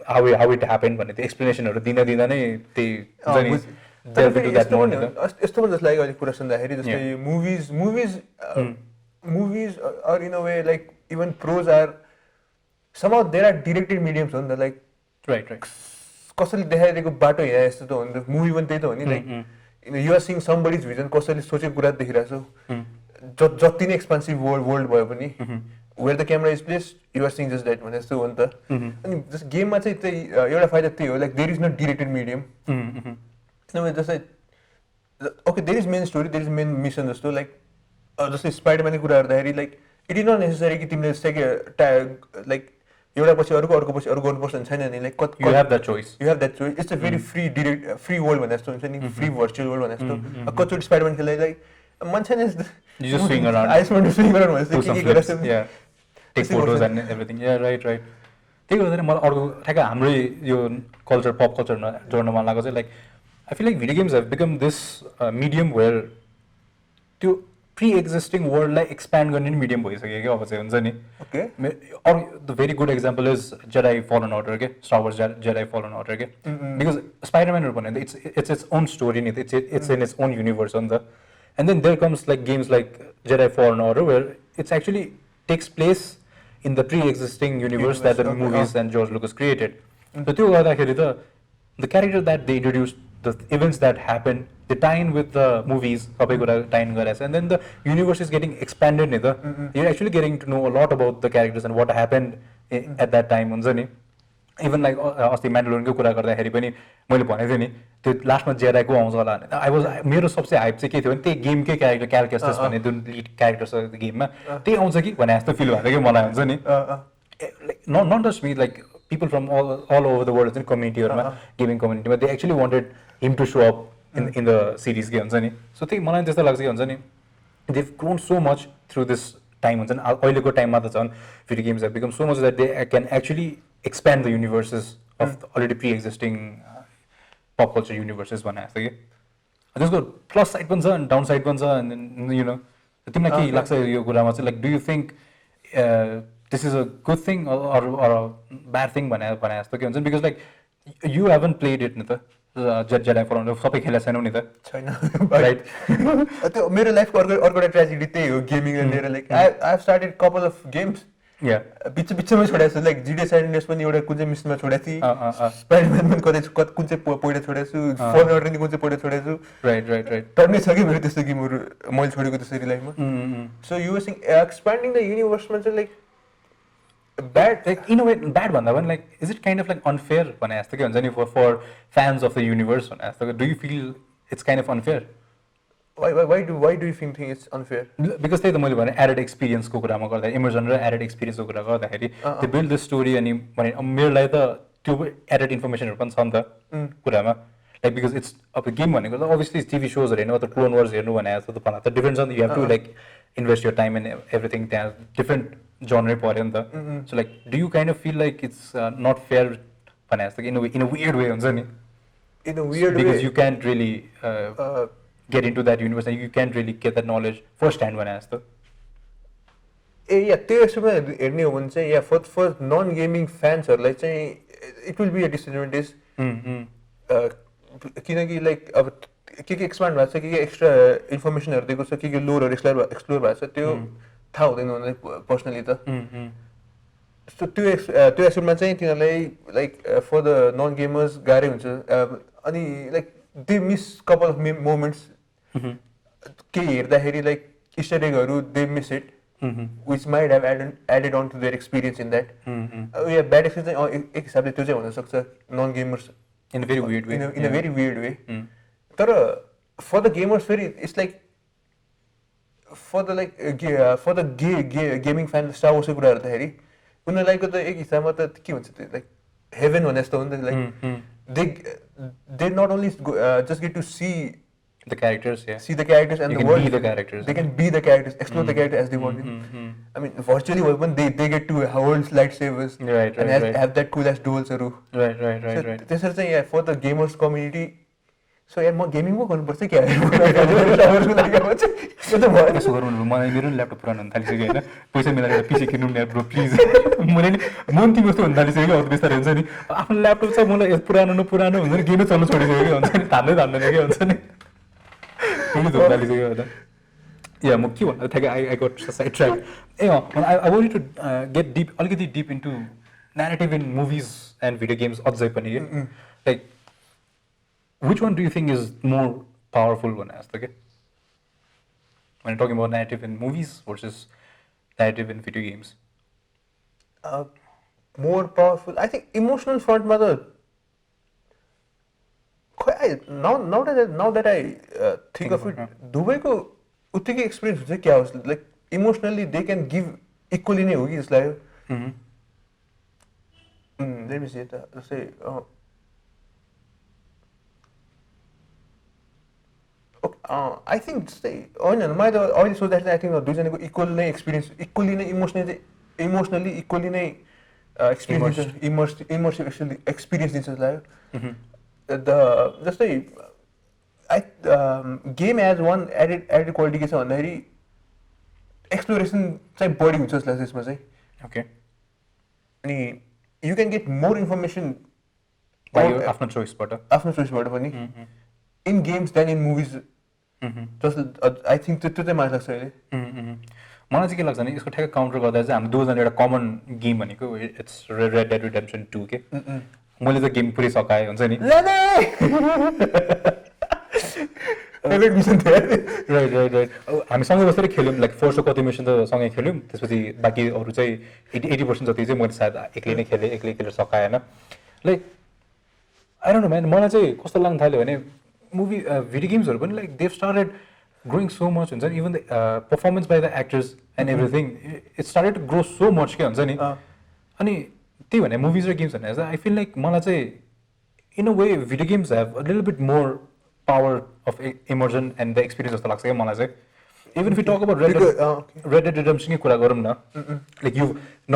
हाउ इट ह्यापन भन्ने त्यो एक्सप्लेनेसनहरू दिँदा नै त्यही हुन्छ नि. यस्तो पनि जस्तो लाग्यो अहिले कुरा सुन्दाखेरि जस्तै movies are in a way like even pros are somehow there are directed mediums हो नि त. लाइक राइट कसैले देखाइदिएको बाटो यहाँ यस्तो त हो नि त. मुभी पनि त्यही त हो नि. Like you are seeing somebody's vision, कसैले सोचेको कुरा देखिरहेको छौ. जति नै एक्सपेन्सिभ वर्ल्ड भयो पनि where the camera is place you are seeing just that भने जस्तो हो नि त. अनि जस्ट गेममा चाहिँ त्यही एउटा फाइदा त्यही हो, like there is not directed medium. जस्तै okay there is main story, there is main mission जस्तो. लाइक जस्तै स्पाइडरम्यानको कुरा गर्दाखेरि like it is not necessary कि तिमीले लाइक एउटा पछि अर्को पछि अर्को गर्नुपर्छ भने छैन नि like you have that choice. You have that choice. It's a very free world भने जस्तो हुन्छ नि free virtual world भने जस्तो कतिचोटि स्पाइडरम्यान खेल्दा मान्छे नै You just swing around. I just want to swing around भने Do some flips. Yeah. Take photos and everything. Yeah, right. त्यही गर्दा मलाई अर्को ठ्याक्क हाम्रै यो कल्चर पप कल्चरमा जोड्न मन लागेको चाहिँ like I feel like video games have become this medium where त्यो प्री एक्जिस्टिङ वर्ल्डलाई एक्सप्यान्ड गर्ने नि मिडियम भइसक्यो क्या अब चाहिँ हुन्छ नि ओके अरू the very good example is Jedi Fallen Order के Star Wars Jedi Fallen Order के बिकज स्पाइडरम्यानहरू भन्यो इट्स इट्स ओन स्टोरी नि it's in its own universe हो नि त and then there comes like games like Jedi Fallen Order where it's actually takes place in the pre-existing universe that the movies and George Lucas created. So त्यो गर्दाखेरि त the character that they introduced, the events that happened, they tie in with the movies, सबै कुरा tie in गरेछ and then the universe is getting expanded नि त. You're actually getting to know a lot about the characters and what happened at that time हुन्छ नि. Even like अस्ति म्यान्डलोरियनको कुरा गर्दाखेरि पनि मैले भनेको थिएँ नि त्यो लास्टमा जेडाईको आउँछ होला भने मेरो सबसे हाइप चाहिँ के थियो भने त्यही गेमकै क्यारेक्टर्स भन्ने जुन लिड क्यारेक्टर छ गेममा त्यही आउँछ कि भने जस्तो फिल भएको थियो कि मलाई हुन्छ नि like not just me like people from all over the world हुन्छ नि कम्युनिटीहरूमा गेमिङ कम्युनिटीमा they actually wanted him to show up in the series के हुन्छ नि सो त्यही मलाई त्यस्तो लाग्छ कि हुन्छ नि they've grown so much through this time हुन्छ नि अहिलेको टाइममा त झन् video games have become so much that they can actually expand the universes of already pre-existing pop culture universes भने जस्तो कि त्यसको प्लस साइड पनि छ अनि डाउन साइड पनि छ अनि यु नो तिमीलाई के लाग्छ यो कुरामा चाहिँ like do you think this is a good thing or bad thing भने जस्तो के हुन्छ because like you haven't played it नि त जेडाई फलन सबै खेलेको छैनौ नि त छैन राइट त्यो मेरो लाइफको अर्को ट्रेजेडी त्यही हो गेमिङ लिएर like I have started couple of games बिचमै छोडेको छु लाइक जिडिए सैन एन्ड्रियास पनि एउटा कुन चाहिँ मिसमा छोडेको थिएँ स्पाइडरम्यान पनि कुन चाहिँ पहिला छोडेको छु फलन अर्डर पनि कुन चाहिँ पहिला छोडेको छु राइट टर्नै छ कि मेरो त्यस्तो गेमहरू मैले छोडेको त्यसरी लाइफमा so using expanding the युनिभर्समा चाहिँ like bad like in a way bad भन्दा पनि like is it kind of like unfair भने जस्तो के हुन्छ नि for fans of the universe भने जस्तो do you feel it's kind of unfair Why do you think it's unfair? Because त्यही त मैले भने एडेड एक्सपिरियन्सको कुरामा गर्दा इमर्जन र एडेड एक्सपिरियन्सको कुरा गर्दाखेरि त्यो बिल्ड द स्टोरी अनि भने मेरो लागि त त्यो एडेड इन्फर्मेसनहरू पनि छ नि त कुरामा लाइक बिकज इट्स अब गेम भनेको त अभियसली टिभी सोजहरू हेर्नु अथवा क्लोन वार्स हेर्नु भने जस्तो त भन्दा त डिफ्रेन्ट छ नि you have to like invest your time and everything त्यहाँ डिफ्रेन्ट जनरै पऱ्यो नि त so like do you kind of feel like it's not fair भने जस्तो कि इन अ वियर्ड वे हुन्छ नि in a weird way because you can't really get into that universe and you can't really get that knowledge first hand भने जस्तो या त्यो यसमा हेर्ने हो भने चाहिँ या फर नन गेमिङ फ्यान्सहरूलाई चाहिँ it will be a disadvantage किनकि लाइक अब के एक्सपान्ड भएको छ के एक्स्ट्रा इन्फर्मेसनहरू दिएको छ के लोरहरू एक्सप्लोर भएको छ त्यो थाहा हुँदैन भने पर्सनली त सो त्यो एस्पेक्टमा चाहिँ तिनीहरूलाई like for the non gamers गाह्रै हुन्छ अनि like they miss couple of moments के हेर्दाखेरि लाइक इस्टर एगहरू they miss it which might have added on to their experience in that yeah bad experience चाहिँ एक हिसाबले त्यो चाहिँ हुनसक्छ non gamers in a very weird way तर फर द गेमर्स फेरि it's like for the gaming fan star वार्सको कुरा हेर्दाखेरि उनीहरूलाई त एक हिसाबमा त के भन्छ त्यो लाइक हेभन भने जस्तो हो नि त like they not only just get to see the characters and you the world. Be the characters. They can be the characters, explore the characters as they want. I mean, virtually, when they get to hold lightsabers and have that cool ass duels. Right. This is yeah, for the gamers community. So yeah, more gaming more गर्नुपर्छ क्या यसो गरौँ मलाई मेरो laptop पुरानो हुन थालिसक्यो होइन पैसा मिलाएर पिसी किन्नु नि ब्रो प्लिज मैले नि मन तिमी जस्तो हुन थालिसक्यो अब बिस्तारै हुन्छ नि आफ्नो ल्यापटप चाहिँ मलाई पुरानो न पुरानो हुन्छ नि गेमै चल्नु छोडिसक्यो कि हुन्छ नि धान्दैन के हुन्छ नि हुन थालिसक्यो होइन या म के भन्दा ठ्याक्कै I got side track uh I want to get deep अलिकति deep into narrative in movies and video games अझै पनि के like which one do you think is more powerful one as the when you're talking about narrative in movies versus narrative in video games? More powerful, I think emotional front mother now that I think of it दुबईको उत्तिकै experience हुन्छ क्या होस् like emotionally they can give equally नै हो कि यसलाई Let me see it. जस्तै आई थिङ्क जस्तै होइन मैले त अहिले सोच्दाखेरि चाहिँ आई थिङ्क दुईजनाको इक्वल नै एक्सपिरियन्स इक्वली नै इमोसनली इक्वली नै एक्सपिरियन्स इमर्सिभ एक्सपिरियन्स दिन्छ जस्तो लाग्यो जस्तै game as one added quality के छ भन्दाखेरि एक्सप्लोरेसन चाहिँ बढी हुन्छ जस्तो लाग्छ यसमा चाहिँ ओके अनि you can get more information आफ्नो चोइसबाट पनि in games then in movies जस्तो आई थिङ्क त्यो चाहिँ मलाई लाग्छ अहिले मलाई चाहिँ के लाग्छ भने यसको ठ्याक्कै काउन्टर गर्दा चाहिँ हाम्रो दुईजना एउटा कमन गेम भनेको इट्स रेड डेड रिडेम्पसन 2 के मैले त गेम पुरै सकाएँ हुन्छ नि राइट हामी सँगै बसेर खेल्यौँ लाइक फर्स्टको कति मिसन त सँगै खेल्यौँ त्यसपछि बाँकी अरू चाहिँ 80% जति चाहिँ मैले सायद एक्लै नै खेलेँ एक्लै खेलेर सकाएँ होइन like I don't no man मलाई चाहिँ कस्तो लाग्न थाल्यो भने मुभी भिडियो गेम्सहरू पनि like they've started growing so much हुन्छ नि even the performance by the actors and everything it started to grow so much के हुन्छ नि अनि त्यही भने मुभिज र गेम्स भने आई फिल लाइक मलाई चाहिँ in a way video games have a little bit more power of immersion and the experience जस्तो लाग्छ क्या मलाई चाहिँ even if you talk about red dead रिडेम्पसनकै कुरा गरौँ न लाइक यु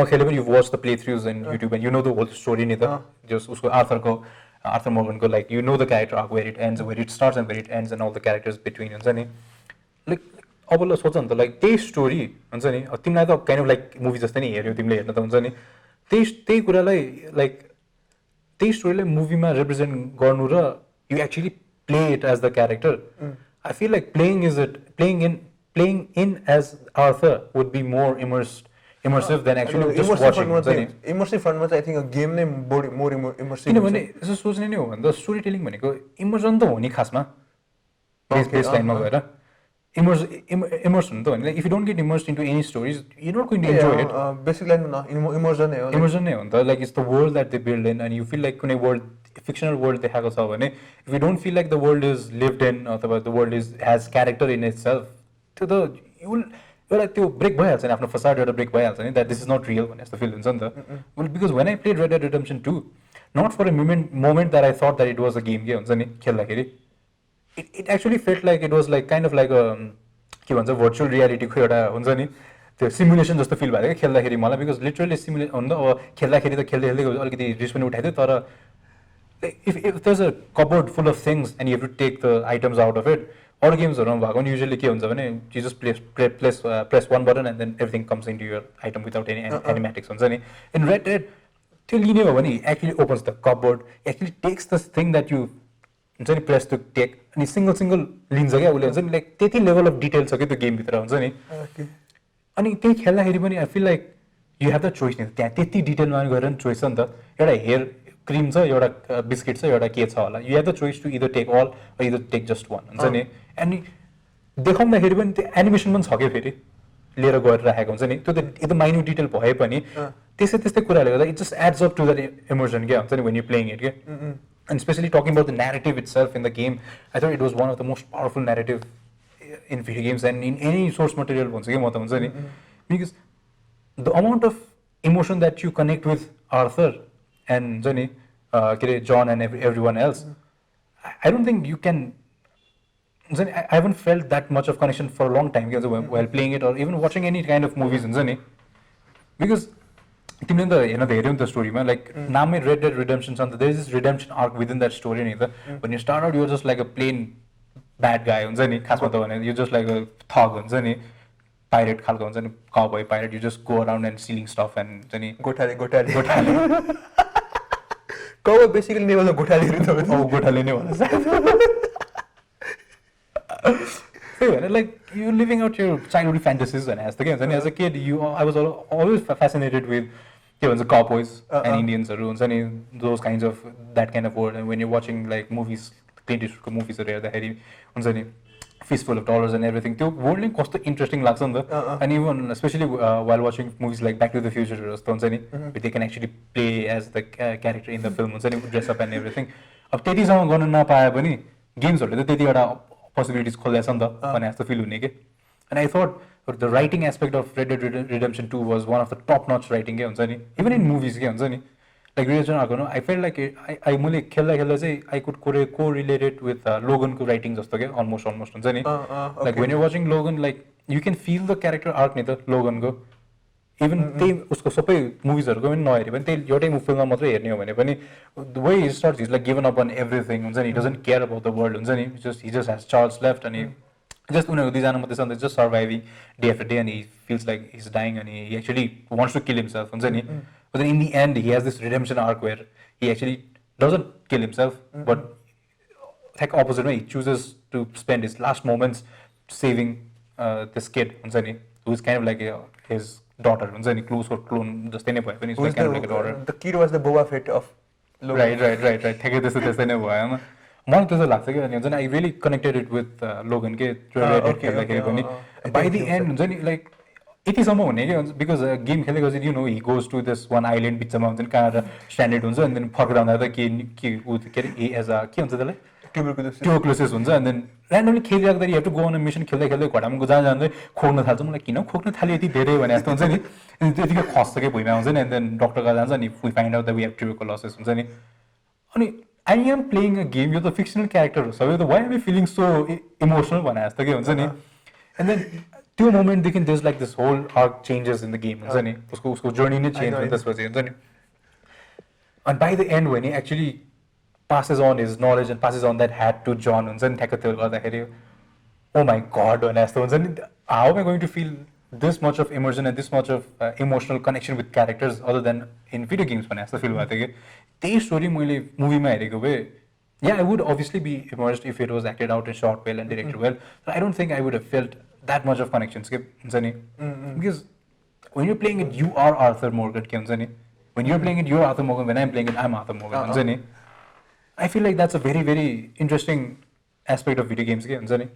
नखेले पनि you watch the playthroughs and YouTube and you know the whole story नि त जस उसको आर्थर मोर्गनको like you know the character arc where it ends where it starts and where it ends and all the characters between हुन्छ नि like अब ल सोच नि त लाइक त्यही स्टोरी हुन्छ नि तिमीलाई त काइन्ड अफ लाइक मुभी जस्तै नै हेऱ्यौ तिमीले हेर्न त हुन्छ नि त्यही कुरालाई लाइक त्यही स्टोरीलाई मुभीमा रिप्रेजेन्ट गर्नु र you actually play it as the character I feel like playing in as Arthur would be more immersive than actually just watching. Immersive फ्रन्टमा चाहिँ आई थिङ्क गेम नै मोर इमर्सिभ किनभने यसो सोच्ने नै हो भने त स्टोरी टेलिङ भनेको इमर्सन त हो नि खासमा बेस लाइनमा गएर इमर्स हुनु त भने if you don't get immersed into any stories you not going to enjoy it basic लाइनमा इमर्सन नै हो नि त like it's the world that they build in and you feel like कुनै वर्ल्ड फिक्सनल वर्ल्ड देखाएको छ भने if you don't feel like the world is lived in अथवा the world is has character in itself त्यो त एउटा त्यो brake भइहाल्छ नि आफ्नो फसाड एउटा ब्रेक भइहाल्छ नि that this is not real भने जस्तो फिल हुन्छ नि त well because when I played Red Dead Redemption 2 not for a moment that I thought that it was a game के हुन्छ नि खेल्दाखेरि it actually felt like it was like kind of like के भन्छ virtual रियालिटीको एउटा हुन्छ नि त्यो सिमुलेसन जस्तो फिल भएको क्या खेल्दाखेरि मलाई बिकज लिटरली हुन त अब खेल्दाखेरि त खेल्दै खेल्दै अलिकति रिस पनि उठाइदियो तर if there's a cupboard full of things and you have to take the items out of it अरू गेम्सहरूमा भएको पनि युजली के हुन्छ भने you just press one button and then everything comes into your item without any animatics हुन्छ नि in red dead त्यो लिने हो भने actually opens the cupboard actually takes the thing that you हुन्छ नि प्रेस टु टेक अनि single लिन्छ क्या उसले हुन्छ नि लाइक त्यति लेभल अफ डिटेल छ कि त्यो गेमभित्र हुन्छ नि अनि त्यही खेल्दाखेरि पनि I feel like you have the choice नि त्यहाँ त्यति डिटेलमा गएर नि चोइस छ नि त एउटा हेयर क्रिम छ एउटा बिस्किट छ एउटा के छ होला you have the choice to either take all or either take just one हुन्छ नि अनि देखाउँदाखेरि पनि त्यो एनिमेसन पनि छ क्या फेरि लिएर गएर राखेको हुन्छ नि त्यो त एकदम माइन्युट डिटेल भए पनि त्यस्तै कुराले गर्दा it just adds up to that immersion क्या हुन्छ नि वेन यु प्लेइङ इट के and specially talking about the narrative itself in the game I thought it was one of the most powerful narrative in video games and in any source material भन्छ कि म त हुन्छ नि because the amount of emotion that you connect with Arthur and हुन्छ नि के अरे जन and everyone else I don't think you can हुन्छ नि I haven't felt that much of connection for a long time के हुन्छ well playing it or even watching any kind of movies हुन्छ नि बिकज तिमीले त हेर्न त हेऱ्यौ नि त स्टोरीमा लाइक नामै रेड डेड रिडेम्पसन छ नि त there is this redemption arc within that story नि त when you start out you're just like a plain bad guy हुन्छ नि खासमा त भने you just like a thug हुन्छ नि पाइरेट खालको हुन्छ नि cowboy pirate you just go around and stealing stuff and हुन्छ नि गोठाले कौवा बेसिकली नेपालमा गोठालेहरू त हो गोठाले नै भन्छ त्यही भएर like you living out your childhood fantasies भने जस्तो के हुन्छ नि as a kid I was always fascinated with के भन्छ कपबोइज एन्ड इन्डियन्सहरू हुन्छ नि those kinds of that kind of world when you watching like movies Clint इस्टवुडको मुभिजहरू हेर्दाखेरि हुन्छ नि fistful of dollars and everything त्यो वर्ल्ड नै कस्तो इन्ट्रेस्टिङ लाग्छ नि त अनि even specially while watching movies like back to the फ्युचरहरू जस्तो हुन्छ नि they can actually play as the character in the film हुन्छ नि ड्रेसअप एन्ड एभ्रिथिङ अब त्यतिसम्म गर्नु नपाए पनि गेम्सहरूले त त्यति एउटा पोसिबिलिटिज खोल्दैछ नि त भने जस्तो फिल हुने कि and I thought the writing aspect of red Dead Redemption 2 was one of the top Nach writing के हुन्छ नि इभन इन मुभिज के हुन्छ नि Like Redemption arc, I felt like I मैले खेल्दा खेल्दा चाहिँ I could co-relate it with Loganको writing जस्तो क्या almost हुन्छ नि. Like when you're watching Logan, like you can feel the character arc नि त Loganको. Even त्यही उसको सबै मुभिजहरूको पनि नहेरे पनि त्यही एउटै फिल्ममा मात्रै हेर्ने हो भने पनि the way he starts, he's like given up on everything हुन्छ नि. He doesn't care about the world हुन्छ नि. He just has Charles left and he just उनीहरूको दुईजना मात्रै छ, just surviving day after day and he feels like he's dying and he actually wants to kill himself हुन्छ नि. But then in the end he has this redemption arc where he actually doesn't kill himself but like opposite way he chooses to spend his last moments saving this kid हुन्छ नि, who is kind of like his daughter हुन्छ नि, clone जस्तै नै भए पनि kind of like a daughter. The kid was the Boba Fett of Logan. Right. ठ्याक्कै त्यस्तै नै भयो होइन. मलाई त्यस्तो लाग्छ कि अनि हुन्छ नि, I really connected it with Logan के खेल्दाखेरि पनि by the end हुन्छ नि लाइक यतिसम्म हुने कि हुन्छ बिकज गेम खेलेको चाहिँ you know he goes to this one island बिचमा हुन्छ नि कहाँ स्ट्यान्डर्ड हुन्छ अनि देन फर्केर आउँदा त के अरे एज अ के हुन्छ त्यसलाई ट्युबरक्लोसिस हुन्छ अनि देन ऱ्यान्डमली खेलिराख्दाखेरि have to go on mission खेल्दै खेल्दै घटामा जाँदै खोक्न थाल्छ. मलाई किन खोक्न थाल्यो यति धेरै भने जस्तो हुन्छ नि, त्यतिकै खस्छ कि भुइँमा हुन्छ नि अनि देन डक्टर कहाँ जान्छ अनि we find out the we have tuberculosis हुन्छ नि. अनि I am playing a game, यो त फिक्सनल क्यारेक्टर हो सबै, त why am I feeling so emotional भने जस्तो के हुन्छ नि. एन्ड देन त्यो मोमेन्टदेखि there like this whole arc changes in the game हुन्छ नि, उसको जर्नी नै चेन्ज हुन्छ त्यसपछि हुन्छ नि. And by the end when he actually passes on his knowledge and passes on that hat to John हुन्छ नि ठ्याक्क त्यो गर्दाखेरि oh my god भने जस्तो हुन्छ नि, how am I going to feel this much of immersion and this much of emotional connection with characters other than in video games भने जस्तो फिल भएको थियो कि. त्यही स्टोरी मैले मुभीमा हेरेको भए yeah I would obviously be immersed if it was acted out and shot well and directed well, but I don't think I would have felt that much of connections के हुन्छ नि. Because when you're playing it you are Arthur Morgan के हुन्छ नि, when you're playing it you're Arthur Morgan, when I'm playing it I'm Arthur Morgan हुन्छ नि. I feel like that's a very very interesting aspect of video games के हुन्छ नि.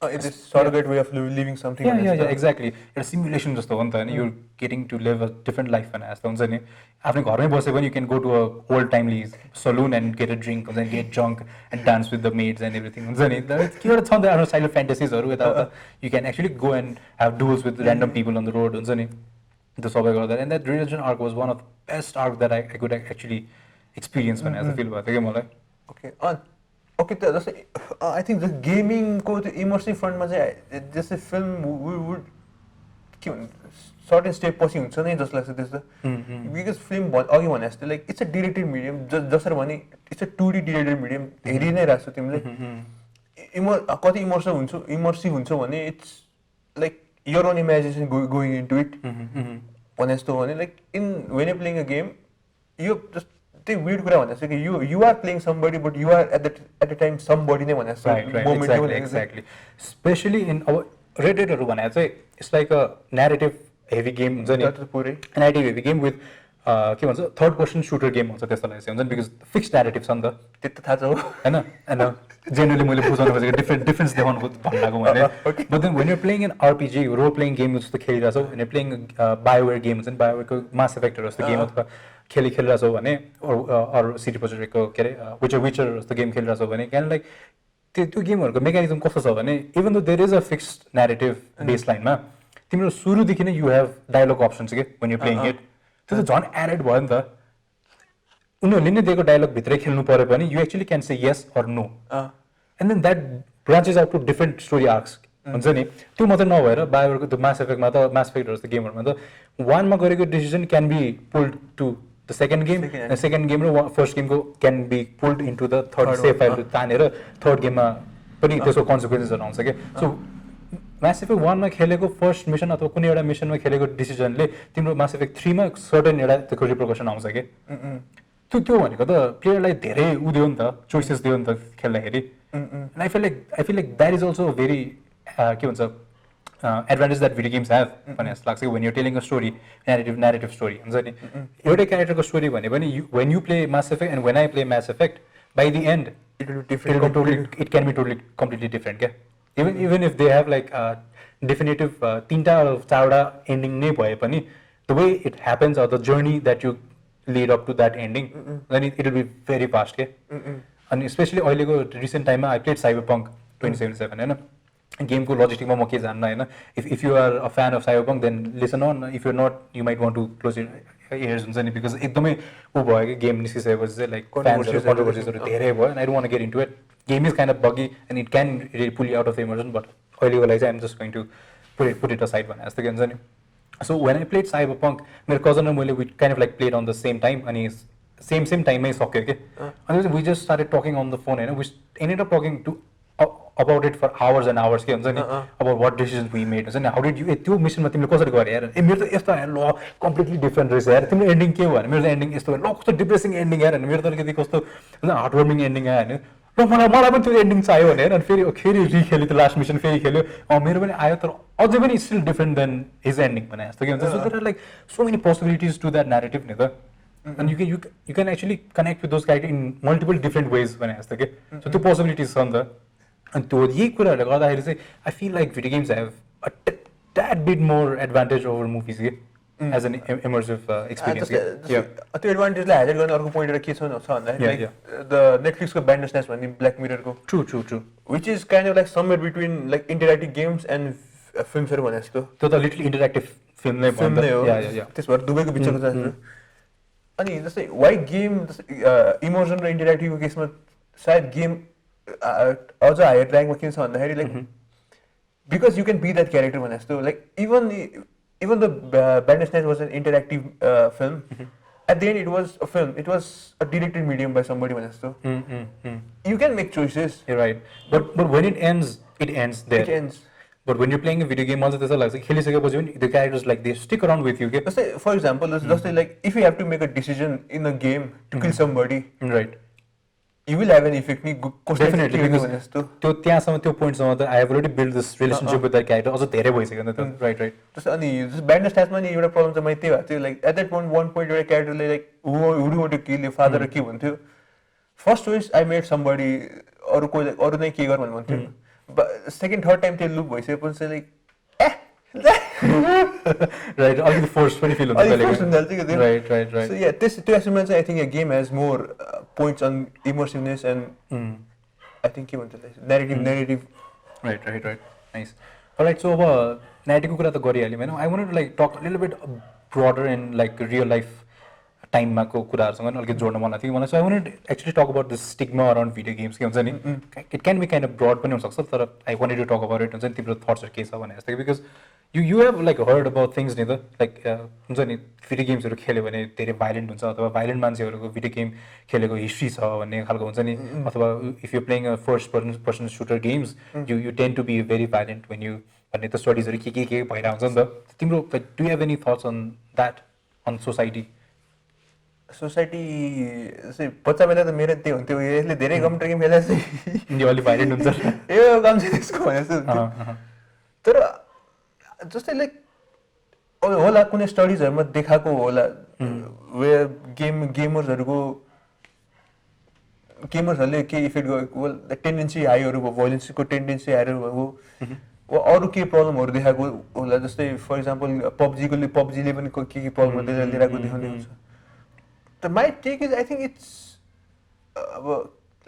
It's a surrogate way of living something. Yeah, exactly. It's a simulation जस्तो हो नि त अनि you're getting to live a different life भने जस्तो हुन्छ नि. आफ्नो घरमै बसे पनि you can go to a old timely saloon and get a drink and then get drunk and dance with the maids and everything हुन्छ नि. के एउटा छ नि त आफ्नो silent fantasiesहरू यताउता. You can actually go and have duels with random people on the road हुन्छ नि. त्यो सबै गर्दा and that redemption arc was one of the best arc that I could actually experience भने जस्तो फिल भएको थियो कि मलाई. ओके त जस्तै आई थिङ्क जस्तो गेमिङको त्यो इमर्सिभ फ्रन्टमा चाहिँ जस्तै फिल्म वुड के भन्नु सर्टेन स्टेप पछि हुन्छ नै जस्तो लाग्छ त्यस्तो. बिकज फिल्म अघि भने जस्तै like it's a directed medium जसरी भने it's a 2D directed medium हेरि नै रहेको छ तिमीले. कति इमर्सिभ हुन्छ भने it's like your own imagination going into it भने जस्तो हो भने like in when you playing a game यो जस्ट त्यही विर्ड कुरा भने जस्तो कि you are playing somebody but you are at the time somebody नै भने जस्तो मोमेन्ट. एक्ज्याक्टली स्पेसली इन अब रेड डेडहरू भने चाहिँ it's like a narrative heavy game हुन्छ नि, पुरै न्यारेटिभ हेभी गेम विथ के भन्छ थर्ड पर्सन सुटर गेम हुन्छ त्यसलाई चाहिँ हुन्छ नि, बिकज फिक्स न्यारेटिभ छ नि त त्यो त थाहा छ हो होइन. होइन जेनरली मैले बुझाउनु खोजेको डिफ्रेन्स देखाउनु भन्नको मैले. But then when you're playing in RPG role playing game जस्तो खेलिरहेछौ भने प्लेइङ बायोवेयर गेम हुन्छ नि, बायोवेयरको मास इफेक्टहरू जस्तो गेम अथवा खेलिरहेछौ भने अरू सिटी प्रोजेक्टको के अरे विचर जस्तो गेम खेलिरहेछौ भने क्यान लाइक त्यो गेमहरूको मेकानिजम कस्तो छ भने even though there is a fixed narrative base लाइनमा तिम्रो सुरुदेखि नै यु हेभ डायलग अप्सन्स के वेन यु प्लेइङ इट. त्यो त झन् एडेड भयो नि त. उनीहरूले नै दिएको डायलग भित्रै खेल्नु पऱ्यो भने you actually can say yes or no and then that branches out to different story arcs हुन्छ नि. त्यो मात्रै नभएर बायोवेयरको त्यो मास इफेक्टमा त मास इफेक्टहरू जस्तो गेमहरूमा त वानमा गरेको decision can be pulled to the second game, second game र फर्स्ट गेमको can be pulled into the third save फाइलहरू तानेर थर्ड गेममा पनि त्यसको कन्सिक्वेन्सेसहरू आउँछ क्या. सो मास इफेक्ट 1मा खेलेको फर्स्ट मिसन अथवा कुनै एउटा मिसनमा खेलेको डिसिजनले तिम्रो मास इफेक्ट 3मा सर्टेन एउटा त्यसको रिप्रिकसन आउँछ कि. त्यो भनेको त प्लेयरलाई धेरै उ दियो नि त, चोइसेस दियो नि त खेल्दाखेरि. And I feel like that is also very के भन्छ advantage that video games have भने जस्तो लाग्छ कि when you telling a story narrative story हुन्छ नि. एउटै क्यारेक्टरको स्टोरी भने पनि when you play Mass Effect and when I play Mass Effect by the end it can be totally completely different क्या. even if they have like definitive 3टा or 4वटा ending नै भए पनि the way it happens or the journey that you lead up to that ending then it will be very fast के. अनि specially अहिलेको recent टाइममा आई प्लेड साइबरपङ्क 2077 होइन. गेमको लजिस्टिकमा म के जान्न होइन. If you are a fan of cyberpunk then listen on, if you not you might want to close ears हुन्छ नि बिकज एकदमै ऊ भयो कि गेम निस्किसकेपछि चाहिँ लाइक फ्यान्सहरू कन्ट्रोभर्सिजहरू धेरै भयो and I don't want get into it game is kind of buggy and it can really pull you out of immersion but अहिलेको लागि चाहिँ I'm just going to put it aside भने जस्तो के हुन्छ नि so when I played cyberpunk मेरो cousin र मैले we kind of like played on the same time अनि सेम टाइममै सक्यो कि अनि we just started talking on the phone होइन we ended up talking to about it for hours and hours के हुन्छ नि about what decisions we made हुन्छ नि how did you त्यो मिसनमा तिमीले कसरी गरे यार ए मेरो त यस्तो यार ल कम्प्लिटली डिफरेन्ट रहेछ यार तिम्रो एन्डिङ के हो भने मेरो त एन्डिङ यस्तो ल कस्तो डिप्रेसिङ एन्डिङ यार मेरो त अलिकति कस्तो हार्ड वर्मिङ एन्डिङ आयो होइन ल मलाई पनि त्यो एन्डिङ चाहियो भने अनि फेरि रिखेल्यो त्यो लास्ट मिसन फेरि खेल्यो मेरो पनि आयो तर अझै पनि still different than his ending भने जस्तो के हुन्छ so there are like so many possibilities to that narrative नि त and you can actually connect with those characters in multiple different ways भने जस्तो के सो त्यो पोसिबिलिटिज छ नि त अनि त्यो यही कुराहरूले गर्दाखेरि चाहिँ I feel like video games have a that bit more advantage over movies के एज एन इमर्सिभ एक्सपिरियन्स त्यो एडभान्टेजलाई हाइलाइट गर्ने अर्को पोइन्ट के छ भन्दाखेरि द नेटफ्लिक्सको ब्यान्डर्सनेस भन्ने ब्ल्याक मिररको true which is kind of like somewhere between like interactive games and फिल्महरू भने जस्तो त्यो त लिटरली इन्टरेक्टिभ फिल्म नै हो त्यस भएर दुवैको बिचको छ अनि जस्तै वाइ गेम इमोसन र इन्टरेक्टिभको केसमा सायद गेम अझ हायर ऱ्याङ्कमा किन छ भन्दाखेरि like because you can be that character भने जस्तो like even the Bandersnatch was an interactive film at the end it was a film it was a directed medium by somebody भने जस्तो you can make choices right but when it ends there But when you're playing a video game, also there's a like खेलिसकेपछि पनि the characters like they stick around with you. Just for example, just like if you have to make a decision in a game to kill somebody, right? You will have an effect. Definitely because त्यो त्यहाँसम्म त्यो पोइन्टसम्म त I have already built this relationship with that character. अझ धेरै भइसक्यो नि त right. Just अनि ब्यान्डर्स टास्कमा नि एउटा प्रब्लम चाहिँ मैले त्यही भएको थियो like at that one point एउटा क्यारेक्टरले like who do you want to kill your father के भन्थ्यो first choice I made somebody अरू नै के गर भन्थ्यो सेकेन्ड थर्ड टाइम त्यो लुप भइसकेपछि लाइक राइट अलिकति फोर्स पनि फिल हुन्छ राइट सो या त्यो एस्पेक्टमा चाहिँ I think game has more points on emotiveness and I think के भन्छ narrative right nice right so अब नेरेटिभको कुरा त गरिहाल्यौँ होइन I want to like talk little bit broader and like real life टाइममाको कुराहरूसँग अलिकति जोड्न मन लाग्थ्यो मलाई so I want actually talk about this stigma around video games के हुन्छ नि it can be kind of broad पनि हुनसक्छ तर I want to talk about it हुन्छ नि तिम्रो थट्सहरू के छ भने जस्तो because you have like heard about things नि त लाइक हुन्छ नि भिडियो गेम्सहरू खेल्यो भने धेरै भाइलेन्ट हुन्छ अथवा भाइलेन्ट मान्छेहरूको भिडियो गेम खेलेको हिस्ट्री छ भन्ने खालको हुन्छ नि अथवा if you playing a first person shooter games you tend to be very violent when you भन्ने त स्टडिजहरू के भइरहेको हुन्छ नि त तिम्रो do have any thoughts on that on society बच्चा बेला त मेरो त्यही हुन्थ्यो यसले धेरै कम्प्युटर गेम खेला चाहिँ अलिक भाइलेन्ट हुन्छ ए काम चाहिँ त्यसको भने जस्तो तर जस्तै लाइक होला कुनै स्टडिजहरूमा देखाएको होला वे गेमर्सहरूले के इफेक्ट गरेको टेन्डेन्सी हाईहरू भयो भोइलेन्सको टेन्डेन्सी हाईहरू भयो वा अरू के प्रब्लमहरू देखाएको होला जस्तै फर इक्जाम्पल पब्जीले पनि के प्रब्लमहरू लिइरहेको देखाउने हुन्छ The my take is I think it's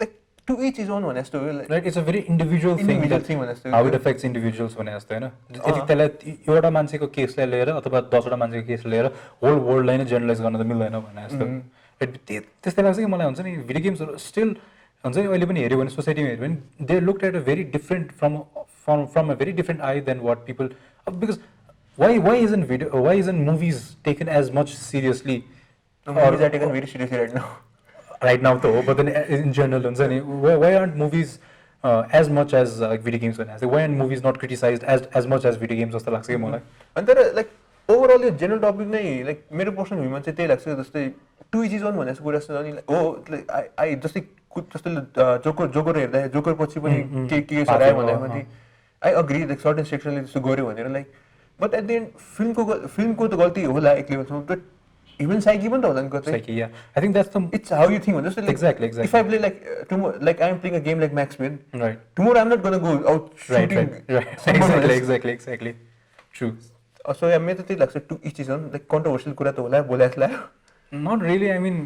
like to each his own one as to right it's a very individual thing how it affects individuals भने जस्तो हैन यदि त्यसलाई एउटा मान्छेको केसलाई लिएर अथवा 10 वटा मान्छेको केस लिएर होल वर्ल्डलाई नै जेनरलाइज गर्न त मिल्दैन भने जस्तो त्यस्तै लाग्छ कि मलाई हुन्छ नि भिडियो गेम्सहरू स्टिल हुन्छ नि अहिले पनि हेर्यो भने सोसाइटीमा हेर्यो भने they looked at a very different from a very different I than what people because why isn't movies taken as much seriously movies are taken very seriously right now though but then in general why aren't movies as much as video games why aren't movies not criticized as much as video games जस्तो लाग्छ कि मलाई अनि तर like overall यो general topic नै like मेरो personal भ्यूमा चाहिँ त्यही लाग्छ जस्तै टु इच इज ओन भनेको कुरा छ अनि हो आई जस्तै जोकर हेर्दा जोकर पछि पनि के सरायो भन्दाखेरि आई अग्री लाइक सर्टेन सेक्सनले त्यस्तो गर्यो भनेर like but at the end फिल्मको त गल्ती होला एक लेभलसम्म बट even psyche पनि त होला नि कतै psyche yeah I think that's the it's how you think just like exactly if I play like tomorrow like I'm playing a game like Max Payne right tomorrow I'm not going to go out shooting right exactly true so yeah मेरो त त्यही लाग्छ to each his own like controversial कुरा त होला बोले जस्तो लाग्यो not really I mean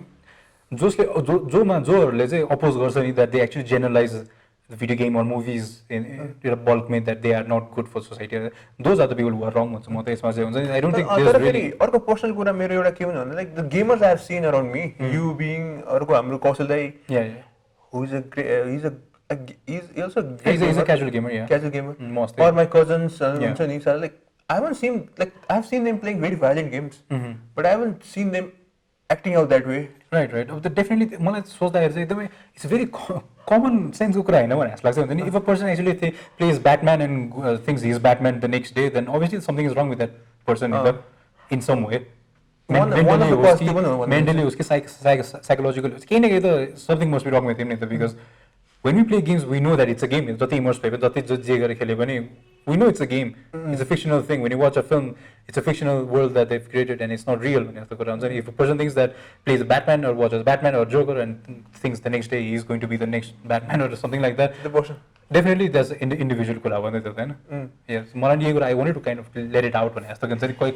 जोहरूले चाहिँ अपोज गर्छ नि that they actually generalize video game or movies in bulk में that they are not good for society. Those are the people who are wrong. I don't think there's really. अर्को personal कुरा मेरो एउटा के भन्नु like the gamers I have seen around me you being अर्को हाम्रो कौशल दाइ who is he's also he's a casual gamer, casual gamer mostly. Or my cousins like I have seen them playing very violent games, but I haven't seen them acting out that way. Right. Definitely, मलाई सोच्दाखेरि चाहिँ एकदमै it's a very common sense को कुरा हैन भने जस्तो लाग्छ नि. If a person actually plays Batman and thinks he is Batman the next day, then obviously something is wrong with that person in some way. Mentally उसके psychological केही न केही त something must be wrong with him because when we play games we know that it's a game. जति immerse भए पनि जति जे गरेर खेले पनि we know it's a game. It's a fictional thing. When you watch a film, it's a fictional world that they've created and it's not real. If a person thinks that plays Batman or watches Batman or Joker and thinks the next day he's going to be the next Batman or something like that, definitely there's an individual कुरा भन्दै थियो हैन. Yes, मलाई यही कुरा I wanted to kind of let it out भने जस्तो हुन्छ नि कोही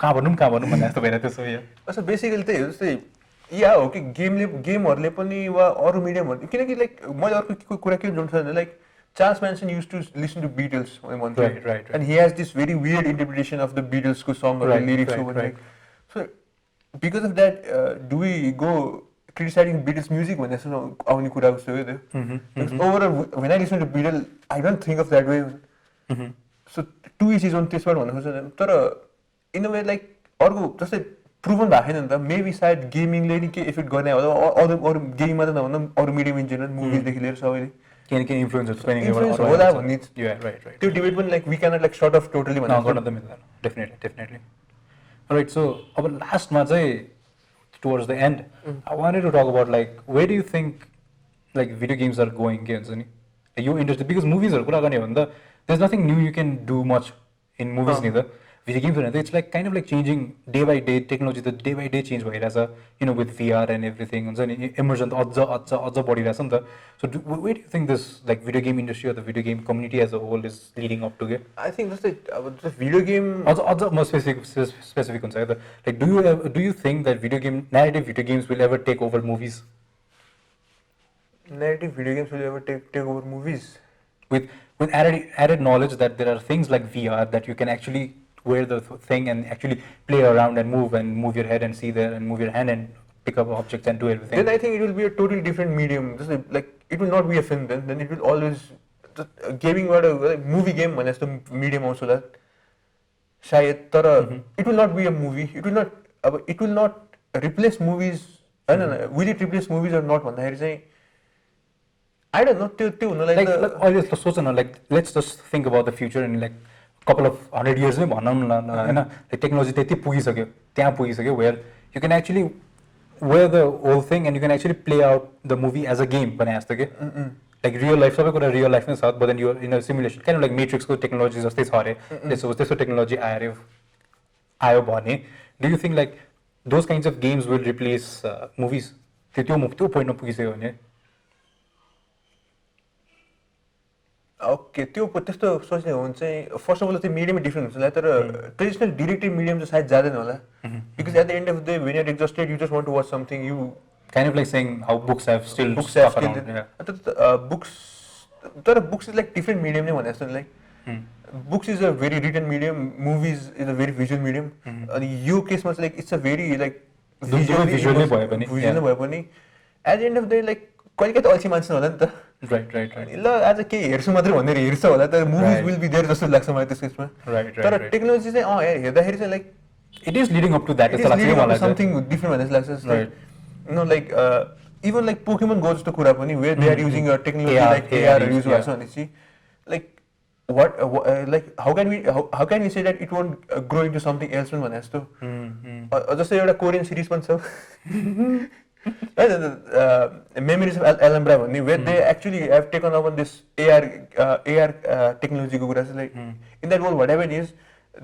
कहाँ भन्नु भन्ने जस्तो भइरहेको थियो. So yeah. बेसिकली त्यही हो जस्तै या हो कि गेमहरुले पनि वा अरु मिडियमहरु किनकि लाइक मैले अर्को कुरा के जोड्छ भने like Charles Manson used to listen to Beatles one time. Right. And he has this very weird interpretation of the Beatles song or the lyrics over there. So because of that, do we go criticizing Beatles music when there's no auni kura usto there? Overall, when I listen to Beatles, I don't think of that way. So two issues on this one bhanनु तर in a way like अर्को जस्तै proven भएको छैन नि त maybe सायद गेमिङले नि के इफेक्ट गर्ने होला अरु गेमिङ मात्र नभन्दा अरु मिडियम इन जेनरल मुभिज देखि लिएर सबैले can influence होला भन्ने right त्यो डिबेट पनि like we cannot like sort of totally भन्नु गर्न त मिल्दैन definitely alright so अब लास्ट मा चाहिँ towards the end I wanted to talk about like where do you think like video games are going के हुन्छ नि you interested because movies हरु कुरा गर्ने हो भने त there's nothing new you can do much in movies नि त video games भने त it's like kind of like changing day by day technology the day by day change भइरहेछ with VR and everything हुन्छ नि immersion अझ बढिरहेछ नि त so where do you think this like video game industry or the video game community as a whole is leading up to? I think the video game अझ more specific हुन्छ है त like do you think that narrative video games will ever take over movies? Narrative video games will ever take over movies with added knowledge that there are things like VR that you can actually wear the thing and actually play around and move your head and see there and move your hand and pick up objects and do everything. Then I think it will be a totally different medium. Just like it will not be a film then it will always gaming or a movie game one has the medium also that shayad tara it will not be a movie it will not replace movies will it replace movies or not भन्दाखेरि चाहिँ I don't know त्यो हुन like अहिले त सोच न like let's just think about the future and like couple of 100 years नै भनौँ न हैन टेक्नोलोजी त्यति पुगिसक्यो त्यहाँ पुगिसक्यो where you can actually wear the whole thing and you can actually play out the movie as a game भने जस्तो के like real life सबै कुरा real life नै छ but then you are in a simulation kind of like matrix को technology जस्तै छ अरे त्यस्तो टेक्नोलोजी आयो भने do you think like those kinds of games will replace movies त्यो पोइन्टमा पुगिसक्यो भने ओके त्यो त्यस्तो सोच्ने हो भने चाहिँ फर्स्ट अफ अल चाहिँ मिडियम डिफरेन्ट हुन्छ तर ट्रेडिसनल डिरेक्टिभ मिडियम चाहिँ सायद जाँदैन होला because at the end of the day when you are exhausted you just want to watch something you kind of like saying how books have still books तर books is like different medium नै भने जस्तो like books is a very written medium movies is a very visual medium अनि यो केसमा चाहिँ like it's a very like visual नै भए पनि at the end of the day like कहिले त अल्छी मान्छे होला नि त राइट ल आज के हेर्छु मात्रै भनेर हेर्छ होला तर मुभिज विल बी देयर जस्तो लाग्छ मलाई त्यस केसमा तर टेक्नोलोजी चाहिँ हेर्दाखेरि चाहिँ like it is leading up to that जस्तो लाग्छ मलाई समथिङ डिफरेन्ट भन्ने लाग्छ like even like Pokemon go जस्तो कुरा पनि where they are using a technology like AR use भएको छ भनेपछि like what like how can we say that it won't grow into something else भने जस्तो जस्तै एउटा कोरियन सिरिज पनि छ memories of Alhambra भन्ने where they actually have taken over this AR technology को कुरा चाहिँ like in that world whatever it is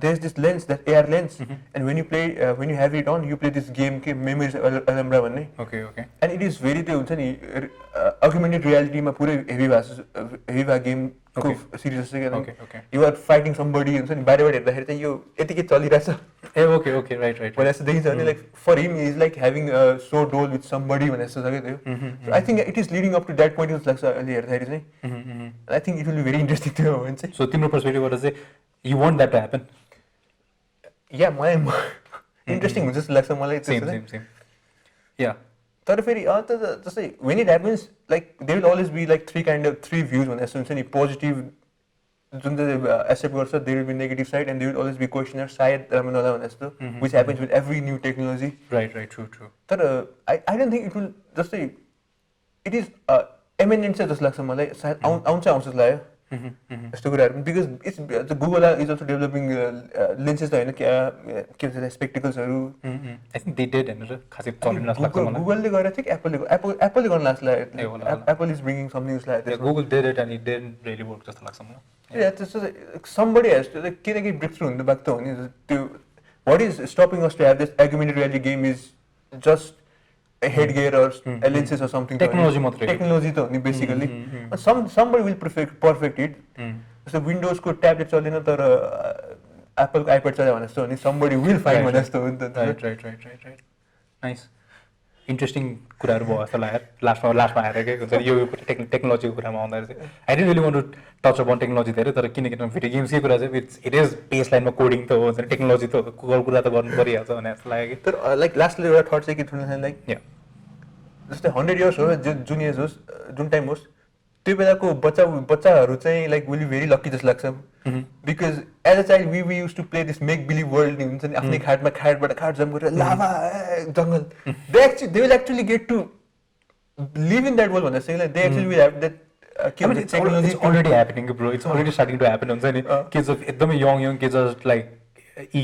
there's this lens that AR lens and when you have it on you play this game के memories of Alhambra भन्ने okay and it is very त्यो हुन्छ नि augmented reality मा पुरै heavy भएको game को series जस्तो के यु आर फाइटिङ समबडी हुन्छ नि बाहिरबाट हेर्दाखेरि चाहिँ यो यतिकै चलिरहेछ ए ओके राइट भने जस्तो देखिन्छ भने like for him is like having so dole with somebody भने जस्तो छ क्या त्यो I think it is leading up to that point जस्तो लाग्छ अहिले हेर्दाखेरि चाहिँ I think it will be very interesting त्यो हो भने चाहिँ सो तिम्रो पर्सपेक्टिभबाट चाहिँ you want that to happen yeah मलाई इन्ट्रेस्टिङ हुन्छ जस्तो लाग्छ मलाई सेम या तर फेरि जस्तै when it happens like they will always be like three views भने जस्तो हुन्छ नि पोजिटिभ जुन चाहिँ एक्सेप्ट गर्छ they will be negative side and they will always be questioner सायद राम्रो नहोला भने जस्तो which happens with every new technology right true तर I don't think it will जस्तै इट इज एमिनेन्ट चाहिँ जस्तो लाग्छ मलाई सायद आउँछ जस्तो लाग्यो यस्तो कुराहरू because it's Google is also developing lenses त होइन के भन्छ स्पेक्टिकल्सहरू आई थिङ्क दे डिड हैन खासै चलिन जस्तो लाग्छ मलाई गुगलले गरेर थियो कि एप्पलले गर्न लाग्छ एप्पल इज ब्रिङिङ समथिङ जस्तो लाग्यो Google did it and it didn't really work जस्तो लाग्छ मलाई त्यस्तो समबडी हेज टु लाइक केही न केही ब्रेक थ्रु हुनु भएको त हो नि त्यो what is stopping us to have this augmented reality game is just head gear or lenses or something technology मात्रै technology त हो नि basically somebody will perfect it जस्तो विन्डोज को ट्याब्लेट चलेन तर एप्पलको आइप्याड चल्यो भने जस्तो हो नि somebody will find भने जस्तो हो नि त राइट नाइस इन्ट्रेस्टिङ कुराहरू भयो जस्तो लाग्यो लास्टमा आएर के हुन्छ यो टेक्नोलोजीको कुरामा आउँदाखेरि चाहिँ I don't really want to touch upon technology धेरै तर किनकि भिडियो गेम्सकै कुरा चाहिँ इट इज बेस लाइनमा कोडिङ त हो टेक्नोलोजी त कुरा त गर्नु परिहाल्छ भने जस्तो लाग्यो कि तर लाइक लास्टले एउटा थट चाहिँ के थुल्छ लाइक जस्तै 100 years हो जुन एज होस् जुन टाइम होस् त्यो बेलाको बच्चाहरू चाहिँ like will be very lucky जस्तो लाग्छ because as a child we use to play this make believe world नि हुन्छ नि आफ्नै खाटबाट खाट जम्प गरेर lava jungle they will actually get to live in that world भन्दा चाहिँ they actually will have that के भन्छ technology already happening bro it's already starting to happen हुन्छ नि के जस्ट एकदमै यङ के जस्ट लाइक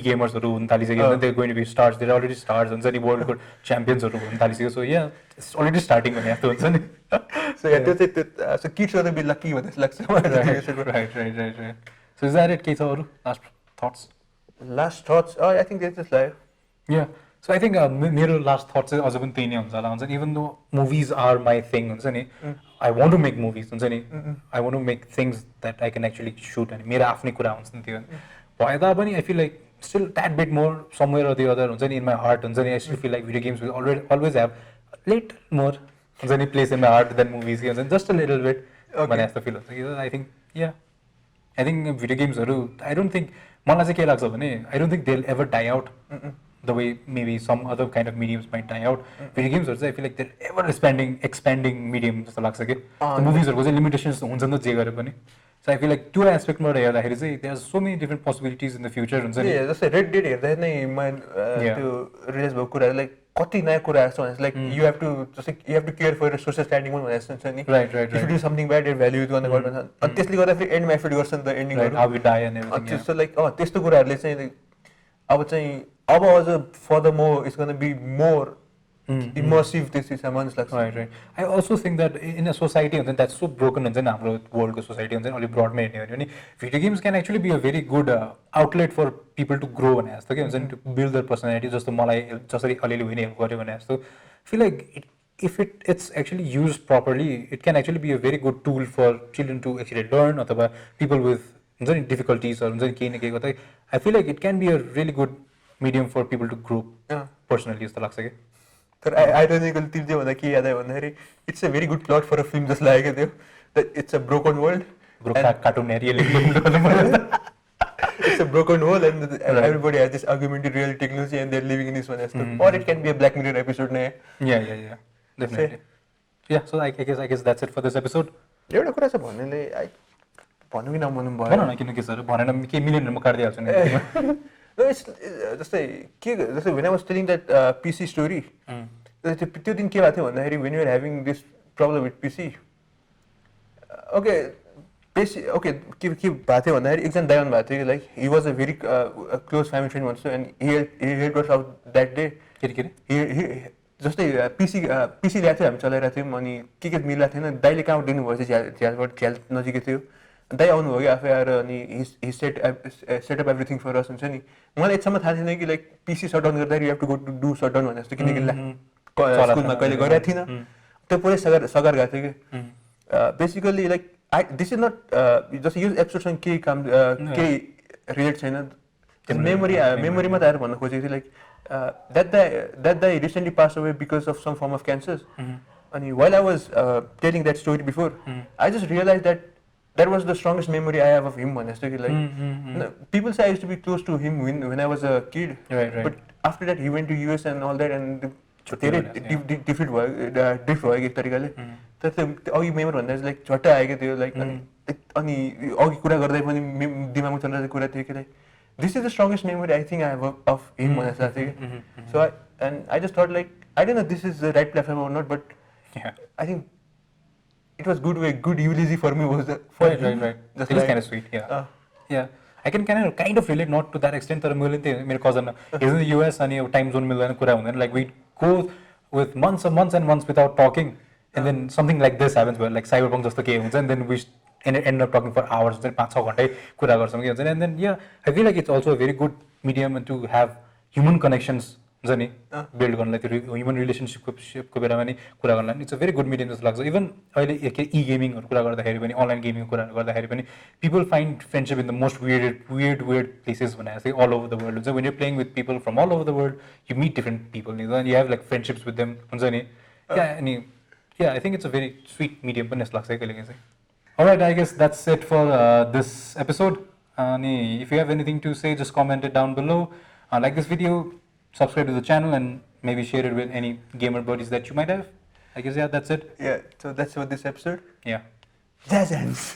गेमर्सहरू हुन थालिसक्यो हुन्छ they going to be stars there already stars हुन्छ नि वर्ल्डको च्याम्पियन्सहरू हुन थालिसक्यो so yeah it's already starting भने जस्तो हुन्छ नि सो या त्यो चाहिँ सो किड्सहरू बी लकी भन्ने जस्तो लाग्छ right so is that it के छ अरू last thoughts I think that's just लाग्यो या सो आई थिङ्क मेरो लास्ट थट चाहिँ अझ पनि त्यही नै हुन्छ होला हुन्छ नि even though movies are my thing हुन्छ नि I want to make movies हुन्छ नि I want to make things that I can actually shoot अनि मेरो आफ्नै कुरा हुन्छ नि त्यो भए तापनि I feel like still that bit more somewhere or the other हुन्छ नि इन माई हार्ट हुन्छ नि I still feel like video games will always have little more हुन्छ नि place in my heart then movies हुन्छ नि just a little beet भने जस्तो फिल हुन्छ कि आई थिङ्क भिडियो गेम्सहरू आई डोन्ट थिङ्क मलाई चाहिँ के लाग्छ भने I don't think they will ever die out the way maybe some other kind of mediums might die out. Video games also I feel like they're ever expanding medium जस्तो लाग्छ कि मुभिजहरुको चाहिँ limitations हुन्छ नि त जे गरे पनि so I feel like त्यो एस्पेक्टमा हेर्दाखेरि चाहिँ there are so many different possibilities in the future हुन्छ नि जस्तै रेड डेड हेर्दाखेरि नै मैले त्यो रिलिज भएको कुराहरु लाइक कति नयाँ कुराहरु छ भने लाइक यु हेभ टु जस्तै you have to care for social standing पनि भनेको छ नि right if you do something bad it value गर्ने गर्छ अनि त्यसले गर्दा फेरि एन्डमा एफेक्ट गर्छ नि त एन्डिङहरु how we die and everything त्यस्तो लाइक त्यस्तो कुराहरुले चाहिँ अब चाहिँ अब अझ furthermore it's going to be more immersive this is amongst like right I also think that in a society that's so broken हुन्छ नि हाम्रो वर्ल्डको सोसाइटी हुन्छ नि अलि ब्रडमा हेर्ने हो भने video games can actually be a very good outlet for people to grow भने जस्तो के हुन्छ नि टु बिल्ड देयर पर्सनालिटी जस्तो मलाई जसरी अलिअलि हुने हेल्प गर्यो भने जस्तो feel like if it's actually used properly it can actually be a very good tool for children to actually learn अथवा people with हुन्छ नि डिफिकल्टिज हुन्छ नि केही न केही गर्दा I feel like it can be a really good medium for people to grow personally जस्तो लाग्छ कि तर आइरोनिकल तिर्जे भन्दा के याद आयो भन्दाखेरि it's a very good plot for a film जस्तो लागेको थियो that it's a broken world cartoon really it's a broken world and everybody has this argumented real technology and they are living in this भने जस्तो or it can be a black mirror episode नै yeah definitely yeah so I guess that's it for this episode एउटा कुरा छ भन्नेले भन्नु कि नभन्नु भयो भन न किन के सर भनेन के मिलेन म काट्दिहाल्छु नि जस्तै के जस्तै when I was telling that PC story त्यो दिन के भएको थियो भन्दाखेरि when you are having this problem with PC okay के भएको थियो भन्दाखेरि एकजना दाइ आउनु भएको थियो like he was a very close family friend भन्छु and he helped us out that day जस्तै PC ल्याएको थियो हामी चलाइरहेको थियौँ अनि के मिलेको थिएन दाइले कहाँ दिनुभएछ झ्याल नजिकै थियो दाइ आउनुभयो कि आफै आएर अनि he set up everything for us हुन्छ नि मलाई यतिसम्म थाहा थिएन कि लाइक पिसी सटडाउन गर्दाखेरि you have to go to do shutdown भने जस्तो किनकि स्कुलमा कहिले गरेको थिइनँ त्यो पुरै सगार गएको थियो कि basically like this is not जस्तो यो एपिसोडसँग केही काम केही रिलेट छैन मेमोरीमा त आएर भन्न खोजेको थिएँ like that guy recently passed away because of some form of cancers. And while I was telling that story before, I just realized that was the strongest memory I have of him. People say I used to be close to him when I was a kid, but after that he went to US and all that, and drift भयो एक तरिकाले तर त्यो अघि memory भन्दा चाहिँ like झट्टै आएको थियो लाइक अनि अघि कुरा गर्दै पनि दिमागमा चलिरहेको कुरा थियो कि like this is the strongest memory I think I have of him when I started. So I just thought like I don't know this is the right platform or not, but I think it was good eulogy for me was right. It was kind of sweet. Yeah. I can kind of relate, not to that extent. तर मैले मेरो cousin is in the US अनि time zone मिल्दैन कुरा हुँदैन, like we go with months and months without talking, and then something like this happens where like cyberpunk जस्तो के हुन्छ, and then we end up talking for hours, then 5-6 घण्टै कुरा गर्छौँ के हुन्छ, and then I feel like it's also a very good medium to have human connections हुन्छ नि build गर्नलाई, त्यो ह्युमन रिलेसनसिपको बेलामा नि कुरा गर्नलाई it's a very good medium जस्तो लाग्छ. इभन अहिले इ गेमिङहरू कुरा गर्दाखेरि पनि अनलाइन गेमिङको कुरा गर्दाखेरि पनि people find friendship in the most weird places भने जस्तै अल ओभर द वर्ल्ड हुन्छ. When you playing with people from all over the world you meet different people नि, you have like friendships with them हुन्छ नि. अनि I think it's a very sweet medium पनि जस्तो लाग्छ कहिले चाहिँ. Alright, I guess that's it for this episode. If you have anything to say, just comment it down below. Like this video, subscribe to the channel, and maybe share it with any gamer buddies that you might have. I guess that's it. Yeah, so that's for this episode. Yeah. Jazz hands.